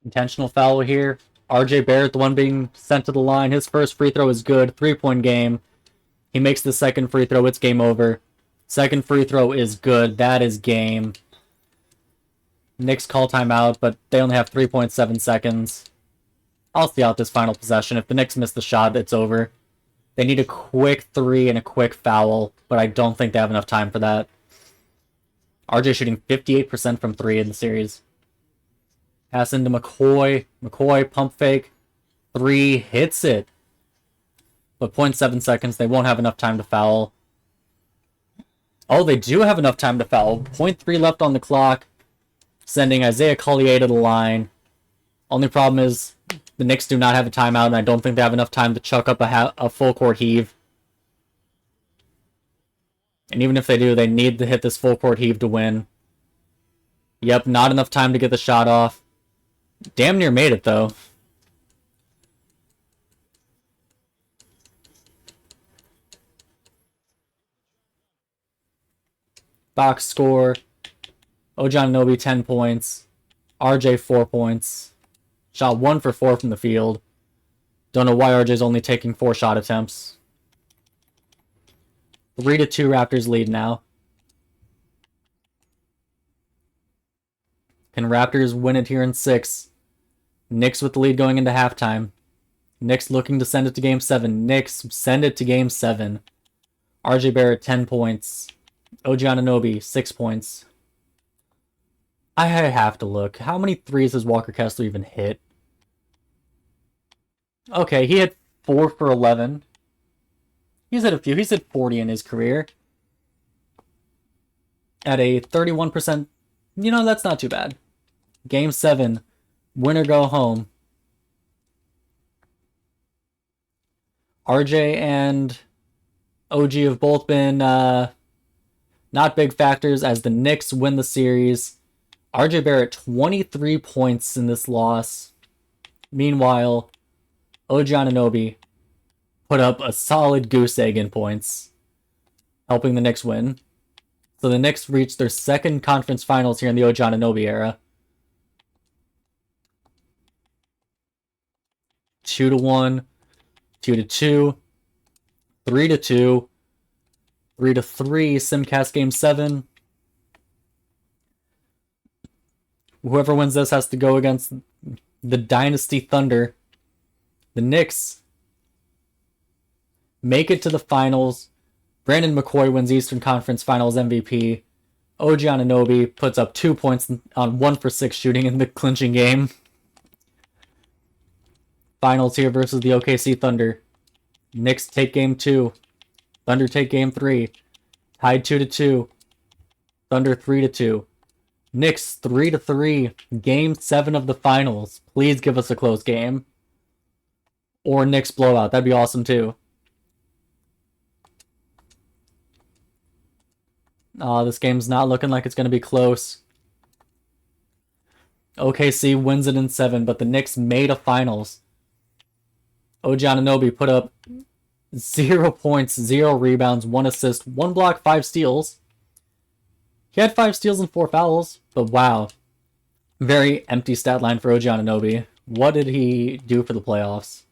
Intentional foul here. RJ Barrett, the one being sent to the line. His first free throw is good. 3-point game. He makes the second free throw. It's game over. Second free throw is good. That is game. Knicks call timeout, but they only have 3.7 seconds. I'll see out this final possession. If the Knicks miss the shot, it's over. They need a quick three and a quick foul, but I don't think they have enough time for that. RJ shooting 58% from three in the series. Pass into McCoy. McCoy, pump fake. Three, hits it. But 0.7 seconds, they won't have enough time to foul. Oh, they do have enough time to foul. 0.3 left on the clock. Sending Isaiah Collier to the line. Only problem is the Knicks do not have a timeout, and I don't think they have enough time to chuck up a full court heave. And even if they do, they need to hit this full court heave to win. Yep, not enough time to get the shot off. Damn near made it, though. Box score. Anunoby 10 points. RJ 4 points. Shot 1 for 4 from the field. Don't know why RJ's only taking 4 shot attempts. 3-2 Raptors lead now. Can Raptors win it here in 6? Knicks with the lead going into halftime. Knicks looking to send it to Game 7. Knicks send it to Game 7. RJ Barrett 10 points. Anunoby 6 points. I have to look. How many threes has Walker Kessler even hit? Okay, he hit 4 for 11. He's hit a few. He's hit 40 in his career. At a 31%. You know, that's not too bad. Game 7. Winner go home. RJ and OG have both been not big factors as the Knicks win the series. RJ Barrett, 23 points in this loss. Meanwhile, OG Anunoby put up a solid goose egg in points, helping the Knicks win. So the Knicks reached their second conference finals here in the OG Anunoby era. 2-1, 2-2, 3-2, 3-3, Simcast Game 7. Whoever wins this has to go against the Dynasty Thunder. The Knicks make it to the finals. Brandon McCoy wins Eastern Conference Finals MVP. OG Anunoby puts up 2 points on 1 for 6 shooting in the clinching game. Finals here versus the OKC Thunder. Knicks take Game 2. Thunder take Game 3. Tied 2-2. Thunder 3-2. Knicks 3-3. Game 7 of the finals. Please give us a close game. Or Knicks blowout. That'd be awesome too. This game's not looking like it's going to be close. OKC wins it in 7, but the Knicks made a finals. OG Anunoby put up 0 points, 0 rebounds, 1 assist, 1 block, 5 steals. He had 5 steals and 4 fouls, but wow. Very empty stat line for OG Anunoby. What did he do for the playoffs?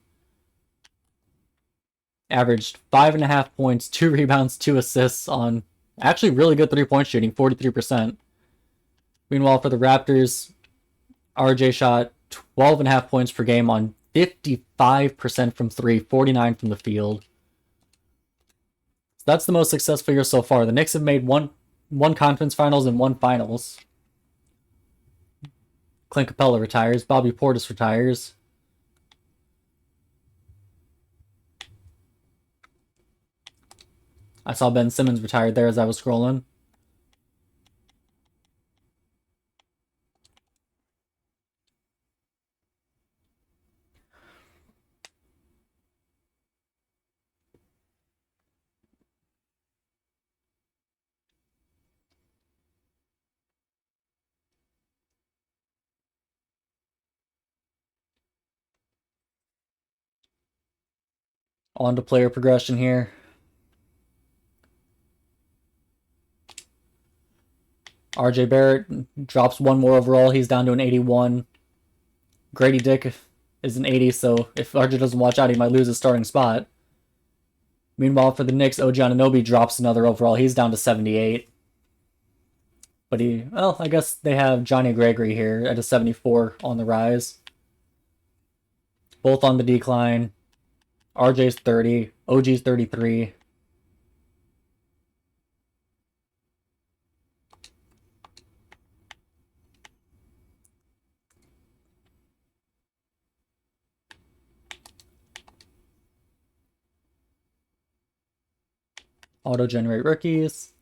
Averaged 5.5 points, 2 rebounds, 2 assists on actually really good 3-point shooting, 43%. Meanwhile, for the Raptors, RJ shot 12.5 points per game on 55% from 3, 49 from the field. So that's the most successful year so far. The Knicks have made one conference finals and 1 finals. Clint Capella retires. Bobby Portis retires. I saw Ben Simmons retired there as I was scrolling. On to player progression here. RJ Barrett drops 1 more overall. He's down to an 81. Grady Dick is an 80, so if Archer doesn't watch out, he might lose his starting spot. Meanwhile, for the Knicks, OG Anunoby drops another overall. He's down to 78. But I guess they have Johnny Gregory here at a 74 on the rise. Both on the decline. RJ's 30. OG's 33. Auto-generate rookies.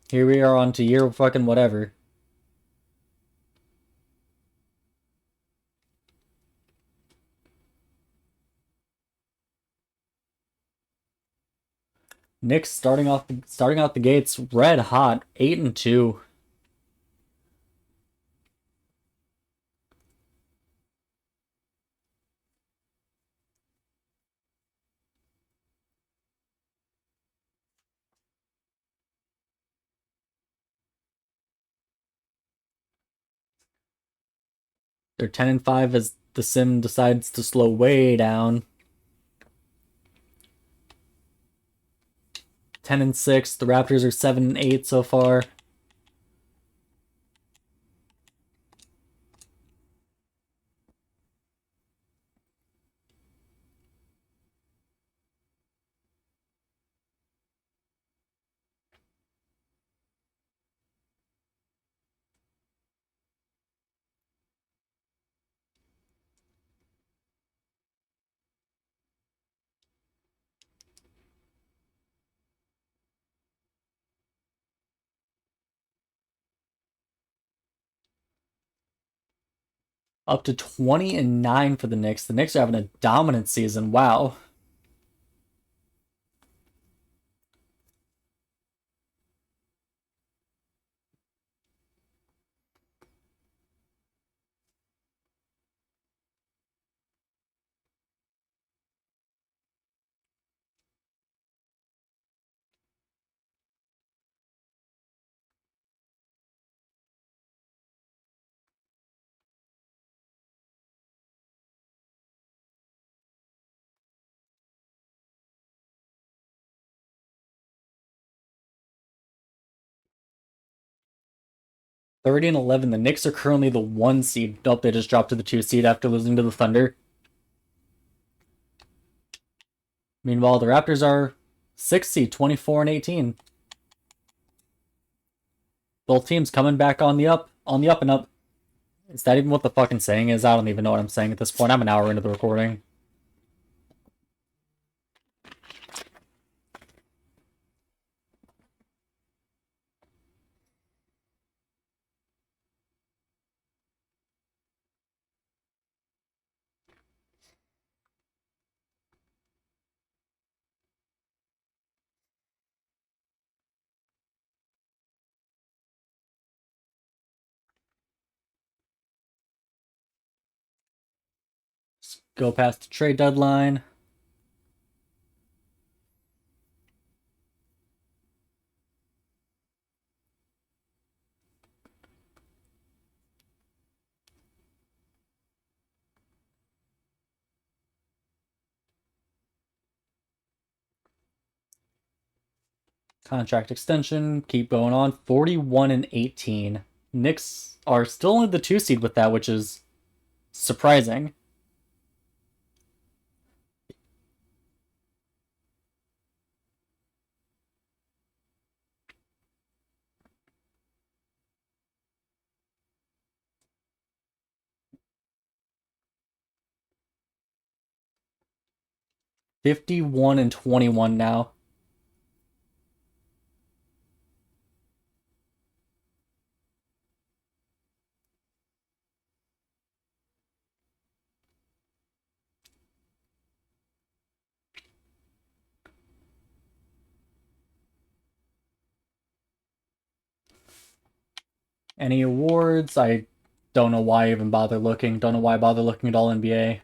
Here we are on to year fucking whatever. Knicks starting out the gates red hot, 8-2. They're 10-5 as the sim decides to slow way down. 10-6. The Raptors are 7-8 so far. Up to 20-9 for the Knicks. The Knicks are having a dominant season. Wow. Thirty and 11. The Knicks are currently the 1 seed. Nope, they just dropped to the 2 seed after losing to the Thunder. Meanwhile, the Raptors are 6 seed, 24-18. Both teams coming back on the up and up. Is that even what the fucking saying is? I don't even know what I'm saying at this point. I'm an hour into the recording. Let's go past the trade deadline. Contract extension, keep going on. 41-18. Knicks are still in the 2 seed with that, which is surprising. $51-21 now. Any awards? I don't know why I even bother looking. Don't know why I bother looking at all NBA.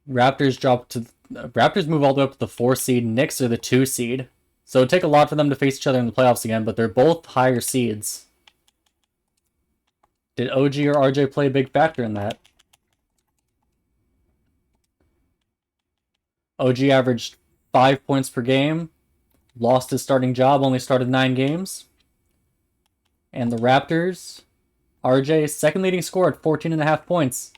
Raptors move all the way up to the 4 seed. Knicks are the 2 seed. So it'd take a lot for them to face each other in the playoffs again, but they're both higher seeds. Did OG or RJ play a big factor in that? OG averaged 5 points per game, lost his starting job, only started 9 games. And the Raptors, RJ, second leading scorer at 14.5 points.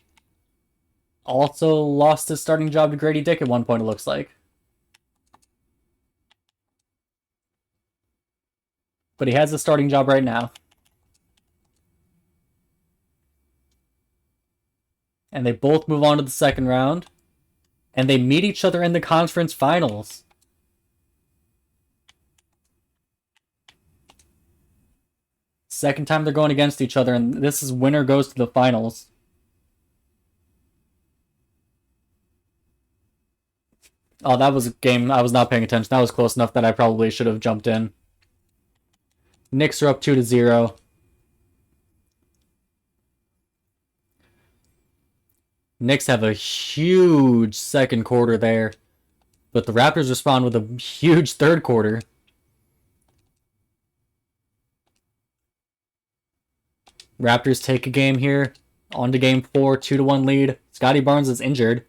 Also lost his starting job to Grady Dick at one point, it looks like. But he has a starting job right now. And they both move on to the second round. And they meet each other in the conference finals. Second time they're going against each other, and this is winner goes to the finals. Oh, that was a game I was not paying attention. That was close enough that I probably should have jumped in. Knicks are up 2-0. Knicks have a huge second quarter there, but the Raptors respond with a huge third quarter. Raptors take a game here. On to game 4, 2-1 lead. Scotty Barnes is injured.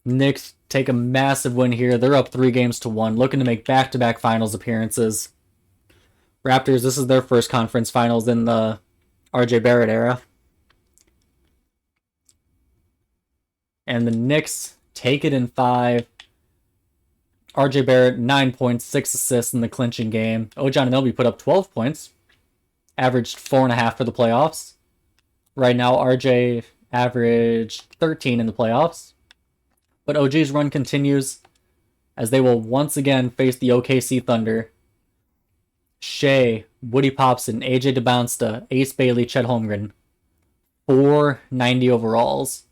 Knicks take a massive win here. They're up 3-1, looking to make back-to-back finals appearances. Raptors, this is their first conference finals in the RJ Barrett era. And the Knicks take it in 5. RJ Barrett, 9 points, 6 assists in the clinching game. Anunoby put up 12 points. Averaged 4.5 for the playoffs. Right now, RJ averaged 13 in the playoffs. But OG's run continues as they will once again face the OKC Thunder. Shea, Woody Popson, AJ DeBounsta, Ace Bailey, Chet Holmgren. 490 overalls.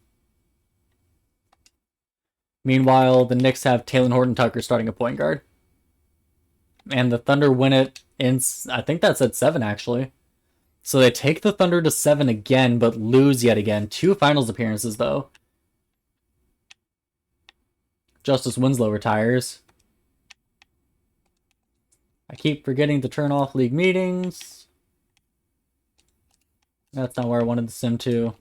Meanwhile, the Knicks have Talen Horton-Tucker starting a point guard. And the Thunder win it in, I think that's at 7 actually. So they take the Thunder to 7 again, but lose yet again. 2 finals appearances though. Justice Winslow retires. I keep forgetting to turn off league meetings. That's not where I wanted to sim to.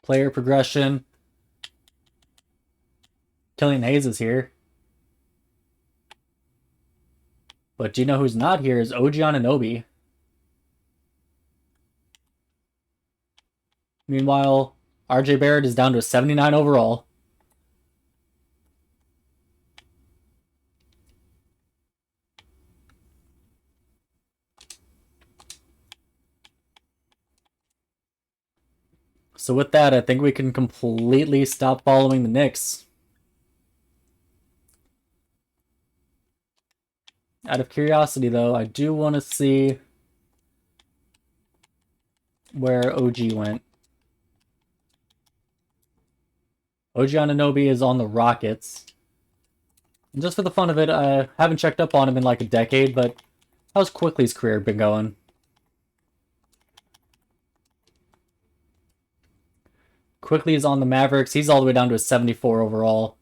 Player progression. Killian Hayes is here. But do you know who's not here is OG Anunoby. Meanwhile, RJ Barrett is down to a 79 overall. So with that, I think we can completely stop following the Knicks. Out of curiosity, though, I do want to see where OG went. OG Anunoby is on the Rockets. And just for the fun of it, I haven't checked up on him in like a decade, but how's Quickly's career been going? Quickly is on the Mavericks. He's all the way down to a 74 overall.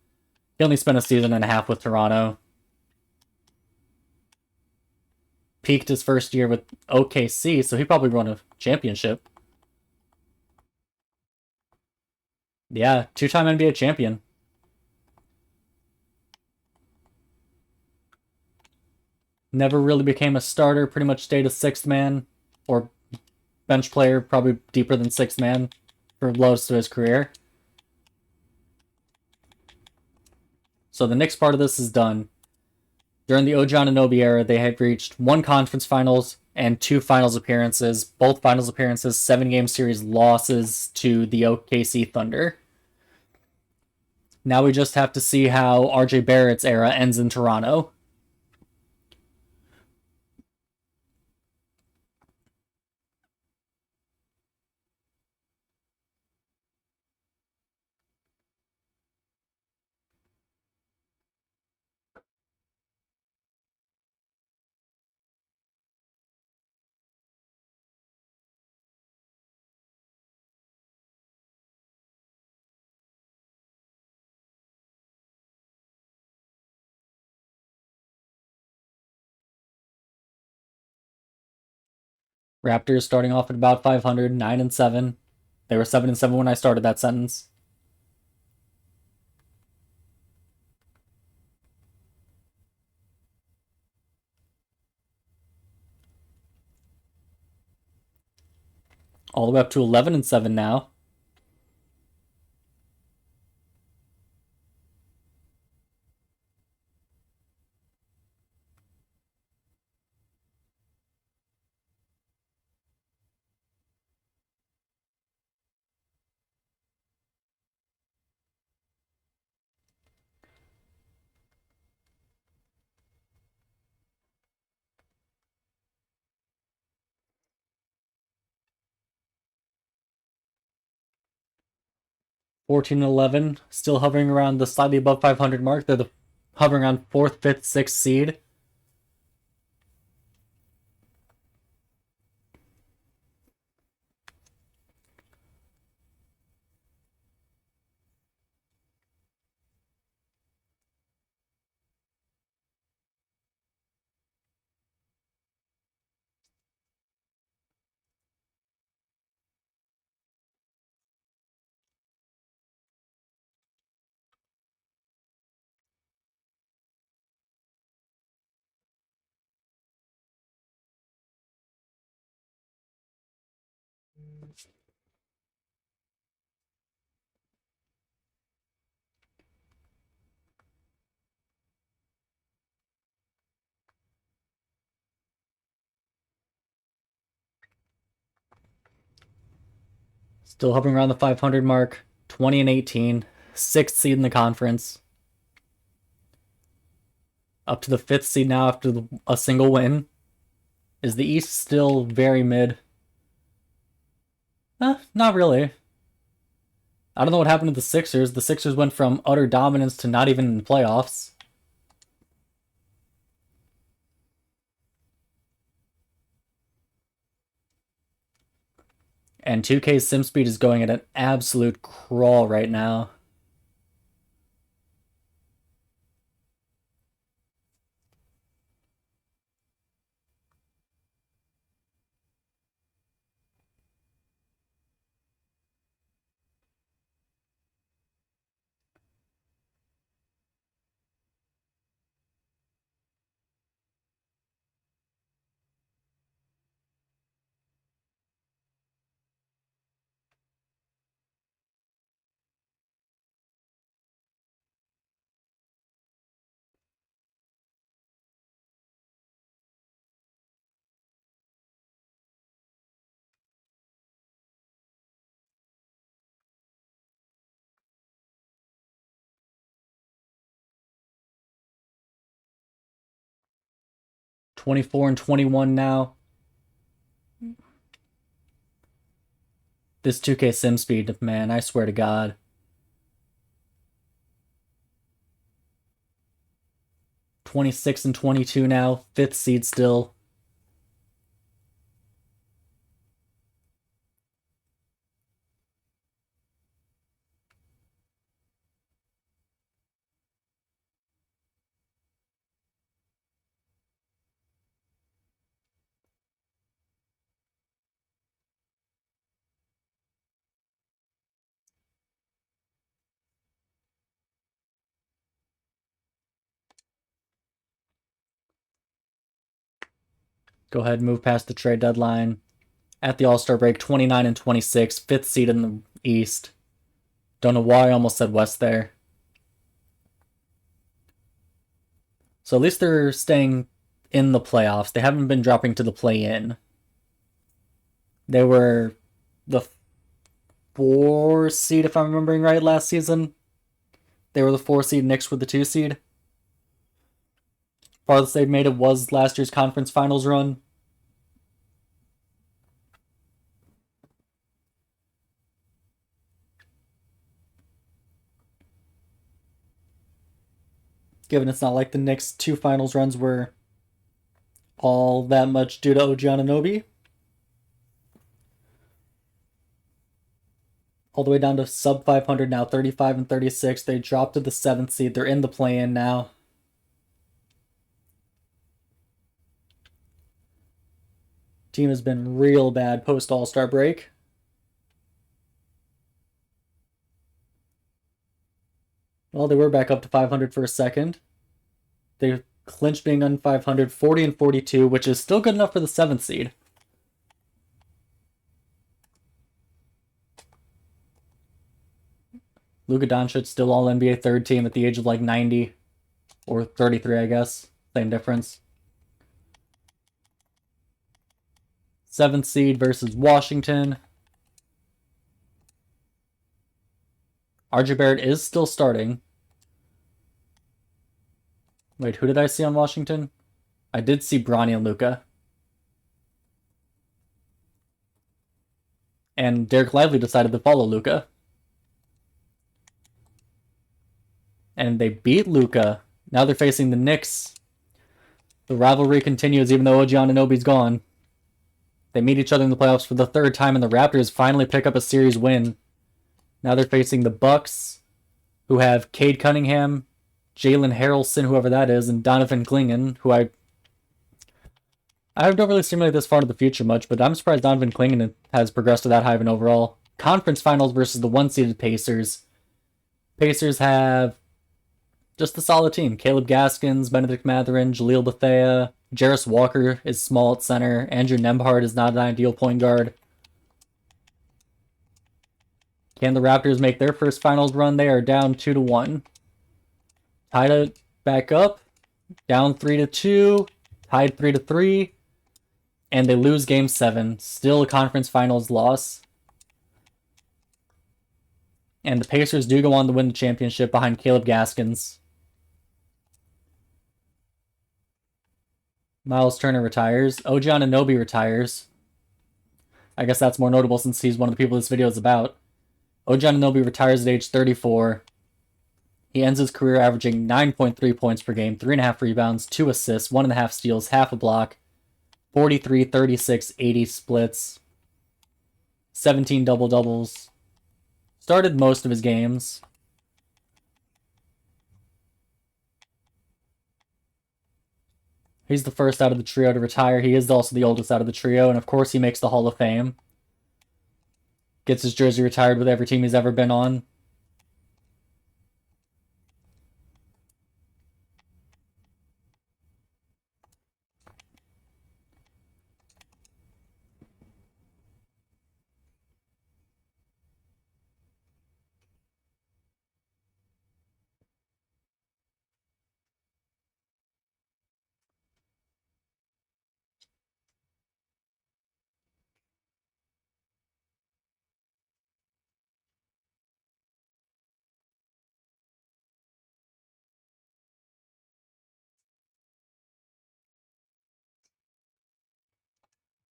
He only spent a season and a half with Toronto. Peaked his first year with OKC, so he probably won a championship. Yeah, 2-time NBA champion. Never really became a starter, pretty much stayed a 6th man, or bench player, probably deeper than 6th man for most of his career. So the next part of this is done. During the OG Anunoby era, they had reached 1 conference finals and 2 finals appearances. Both finals appearances, 7-game series losses to the OKC Thunder. Now we just have to see how RJ Barrett's era ends in Toronto. Raptors starting off at about 500, 9-7. They were 7-7 when I started that sentence. All the way up to 11-7 now. Fourteen and 11, still hovering around the slightly above 500 mark. They're hovering on 4th, 5th, 6th seed. Still hovering around the 500 mark. 20 and 18, 6th seed in the conference. Up to the 5th seed now after a single win. Is the East still very mid? Not really. I don't know what happened to the Sixers. The Sixers went from utter dominance to not even in the playoffs. And 2K's sim speed is going at an absolute crawl right now. $24-21 now. This 2K sim speed, man, I swear to God. $26-22 now, 5th seed still. Go ahead and move past the trade deadline. At the All-Star break, 29-26, 5th seed in the East. Don't know why I almost said West there. So at least they're staying in the playoffs. They haven't been dropping to the play-in. They were the 4 seed, if I'm remembering right, last season. They were the 4 seed, Knicks were the 2 seed. Farthest they've made it was last year's conference finals run. Given it's not like the Knicks' 2 finals runs were all that much due to OG Anunoby. All the way down to sub 500 now, 35-36. They dropped to the 7th seed. They're in the play-in now. Team has been real bad post All-Star break. Well, they were back up to 500 for a second. They clinched being on 500, 40 and 42, which is still good enough for the 7th seed. Luka Doncic still all NBA third team at the age of like 90 or 33, I guess. Same difference. 7th seed versus Washington. RJ Barrett is still starting. Wait, who did I see on Washington? I did see Bronny and Luka. And Derek Lively decided to follow Luka. And they beat Luka. Now they're facing the Knicks. The rivalry continues even though OG Anunoby's gone. They meet each other in the playoffs for the 3rd time, and the Raptors finally pick up a series win. Now they're facing the Bucks, who have Cade Cunningham, Jalen Harrelson, whoever that is, and Donovan Clingan, who I don't really simulate this far into the future much, but I'm surprised Donovan Clingan has progressed to that high of an overall. Conference finals versus the 1-seeded Pacers. Pacers have just a solid team. Caleb Gaskins, Benedict Mathurin, Jaleel Bethea. Jarris Walker is small at center. Andrew Nembhard is not an ideal point guard. Can the Raptors make their first finals run? They are down 2-1. Tied it back up. Down 3-2. Tied 3-3. And they lose Game 7. Still a conference finals loss. And the Pacers do go on to win the championship behind Caleb Gaskins. Miles Turner retires. OG Anunoby retires. I guess that's more notable since he's one of the people this video is about. OG Anunoby retires at age 34. He ends his career averaging 9.3 points per game, 3.5 rebounds, 2 assists, 1.5 steals, half a block, 43, 36, 80 splits, 17 double-doubles. Started most of his games. He's the first out of the trio to retire. He is also the oldest out of the trio, and of course he makes the Hall of Fame. Gets his jersey retired with every team he's ever been on.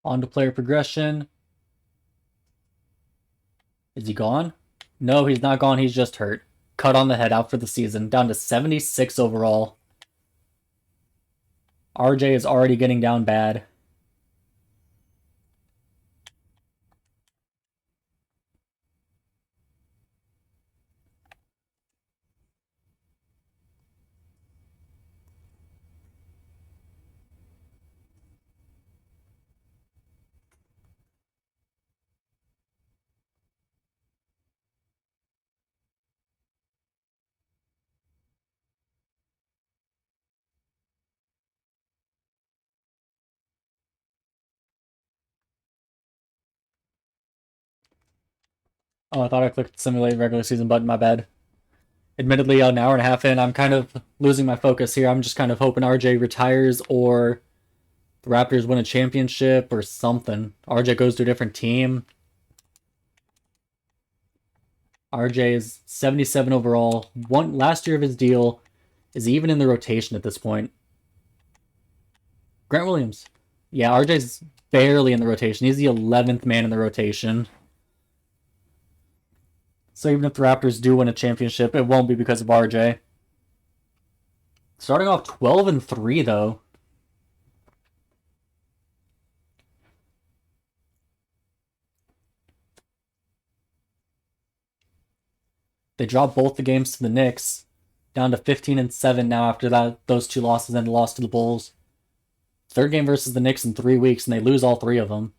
On to player progression. Is he gone? No, he's not gone. He's just hurt. Cut on the head, out for the season. Down to 76 overall. RJ is already getting down bad. Oh, I thought I clicked simulate regular season button, my bad. Admittedly, an hour and a half in, I'm kind of losing my focus here. I'm just kind of hoping RJ retires or the Raptors win a championship or something. RJ goes to a different team. RJ is 77 overall. Last year of his deal is even in the rotation at this point. Grant Williams. Yeah, RJ's barely in the rotation. He's the 11th man in the rotation. So even if the Raptors do win a championship, it won't be because of RJ. Starting off 12-3 though. They dropped both the games to the Knicks, down to 15-7 now after those two losses and a loss to the Bulls. Third game versus the Knicks in 3 weeks, and they lose all 3 of them.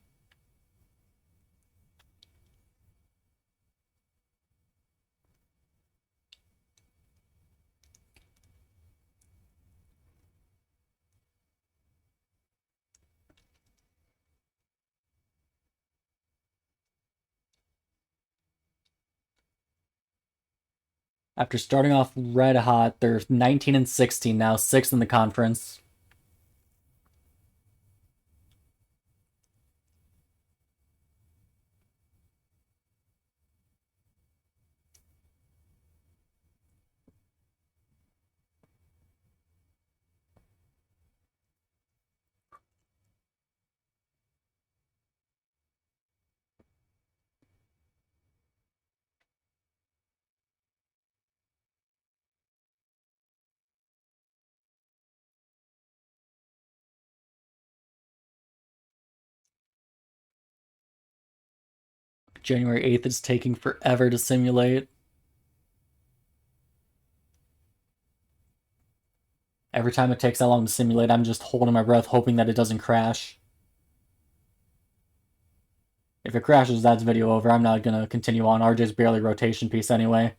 After starting off red hot, they're 19-16 now, 6th in the conference. January 8th is taking forever to simulate. Every time it takes that long to simulate, I'm just holding my breath, hoping that it doesn't crash. If it crashes, that's video over. I'm not going to continue on. RJ's barely rotation piece anyway.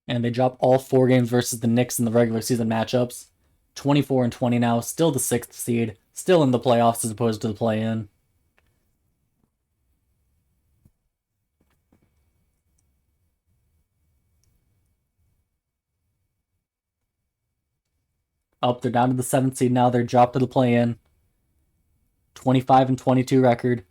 And they drop all 4 games versus the Knicks in the regular season matchups. 24-20 now, still the 6th seed, still in the playoffs as opposed to the play-in. Up, they're down to the 7th seed now. They're dropped to the play-in. 25-22 record.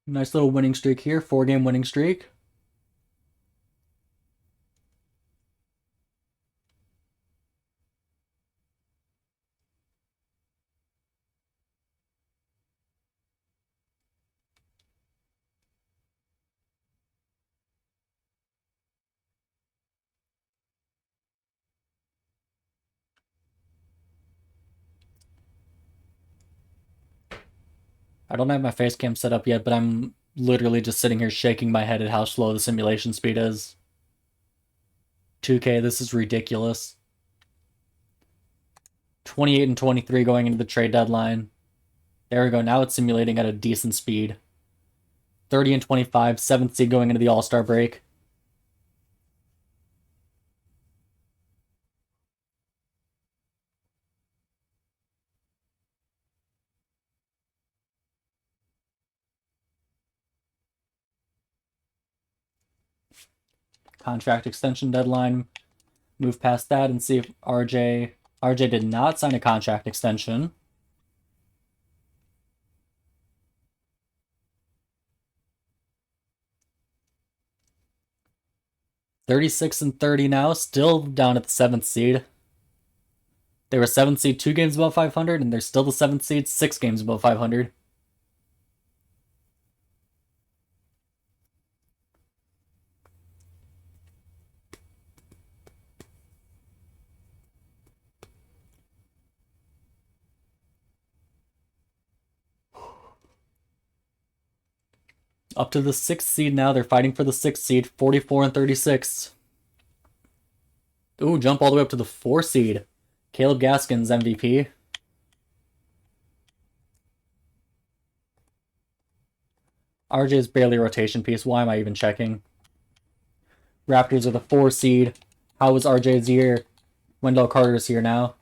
Nice little winning streak here. 4-game winning streak. I don't have my face cam set up yet, but I'm literally just sitting here shaking my head at how slow the simulation speed is. 2K, this is ridiculous. 28-23 going into the trade deadline. There we go. Now it's simulating at a decent speed. 30-25, 7th seed going into the All-Star break. Contract extension deadline. Move past that and see if RJ did not sign a contract extension. $36-30 now, still down at the 7th seed. They were 7th seed 2 games above 500, and they're still the 7th seed 6 games above 500. Up to the 6th seed now. They're fighting for the 6th seed, 44-36. Ooh, jump all the way up to the 4 seed. Caleb Gaskin's MVP. RJ's barely a rotation piece. Why am I even checking? Raptors are the 4 seed. How was RJ's year? Wendell Carter's here now.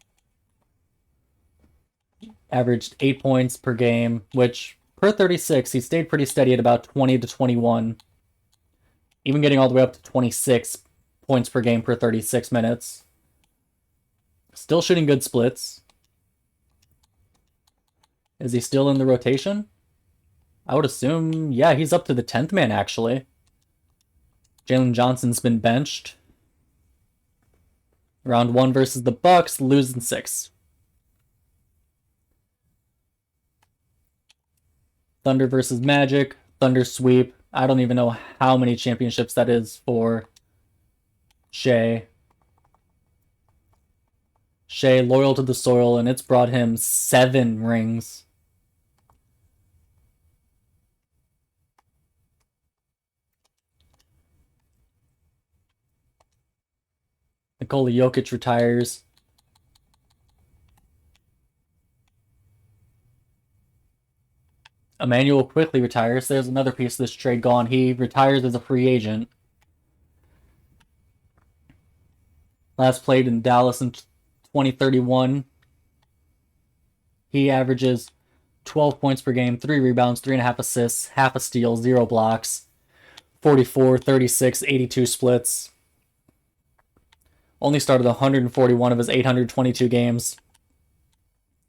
Averaged 8 points per game, which per 36, he stayed pretty steady at about 20 to 21. Even getting all the way up to 26 points per game per 36 minutes. Still shooting good splits. Is he still in the rotation? I would assume, yeah, he's up to the 10th man, actually. Jalen Johnson's been benched. Round 1 versus the Bucks, losing 6. Thunder versus Magic, Thunder sweep. I don't even know how many championships that is for Shea. Shea, loyal to the soil, and it's brought him 7 rings. Nikola Jokic retires. Emmanuel quickly retires. There's another piece of this trade gone. He retires as a free agent. Last played in Dallas in 2031. He averages 12 points per game, 3 rebounds, 3.5 assists, half a steal, 0 blocks, 44, 36, 82 splits. Only started 141 of his 822 games.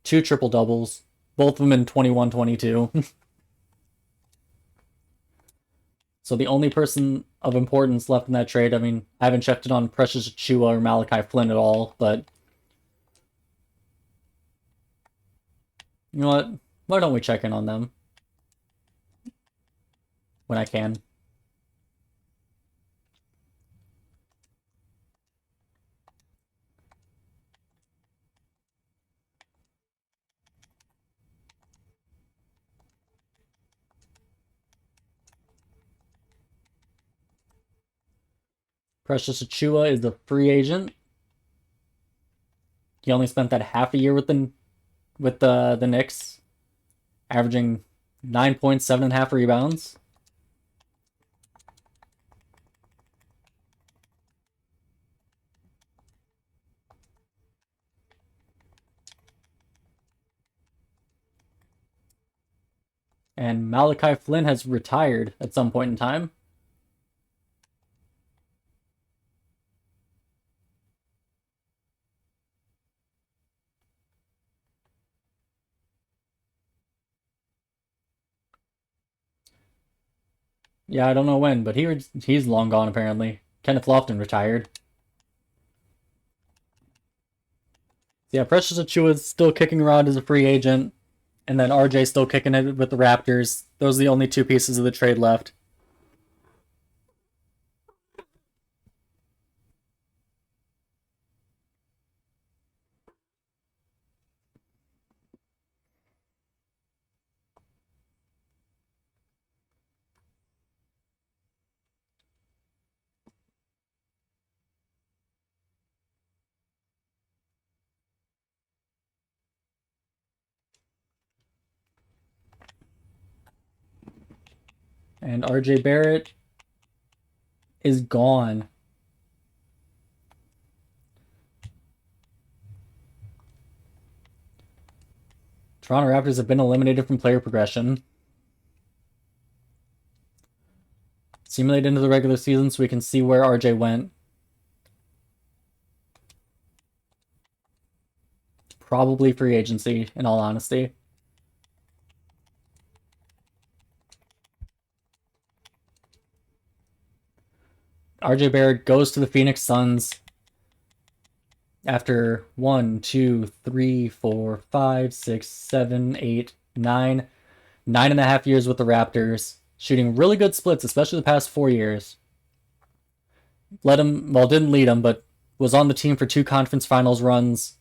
2 triple-doubles, both of them in 21-22. So the only person of importance left in that trade, I mean, I haven't checked it on Precious Achiuwa or Malachi Flynn at all, but you know what? Why don't we check in on them when I can? Precious Achiuwa is a free agent. He only spent that half a year with the Knicks, averaging 9 points, 7.5 rebounds. And Malachi Flynn has retired at some point in time. Yeah, I don't know when, but he's long gone apparently. Kenneth Lofton retired. Yeah, Precious Achiuwa is still kicking around as a free agent, and then RJ still kicking it with the Raptors. Those are the only 2 pieces of the trade left. And RJ Barrett is gone. Toronto Raptors have been eliminated from player progression. Simulate into the regular season so we can see where RJ went. Probably free agency, in all honesty. RJ Barrett goes to the Phoenix Suns after 1, 2, 3, 4, 5, 6, 7, 8, 9, 9.5 years with the Raptors, shooting really good splits, especially the past 4 years. Didn't lead him, but was on the team for 2 conference finals runs.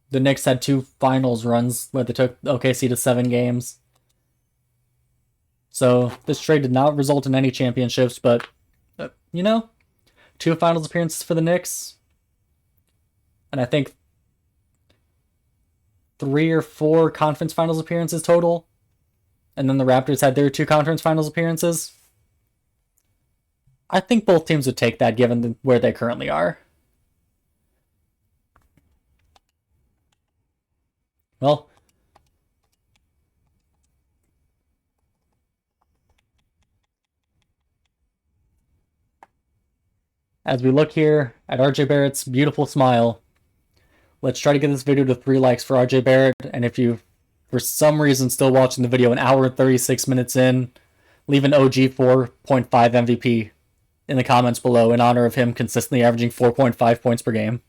The Knicks had 2 finals runs where they took OKC to 7 games. So this trade did not result in any championships, but, 2 finals appearances for the Knicks. And I think 3 or 4 conference finals appearances total. And then the Raptors had their 2 conference finals appearances. I think both teams would take that given where they currently are. Well, as we look here at RJ Barrett's beautiful smile, let's try to get this video to 3 likes for RJ Barrett. And if you, for some reason, still watching the video an hour and 36 minutes in, leave an OG 4.5 MVP in the comments below in honor of him consistently averaging 4.5 points per game.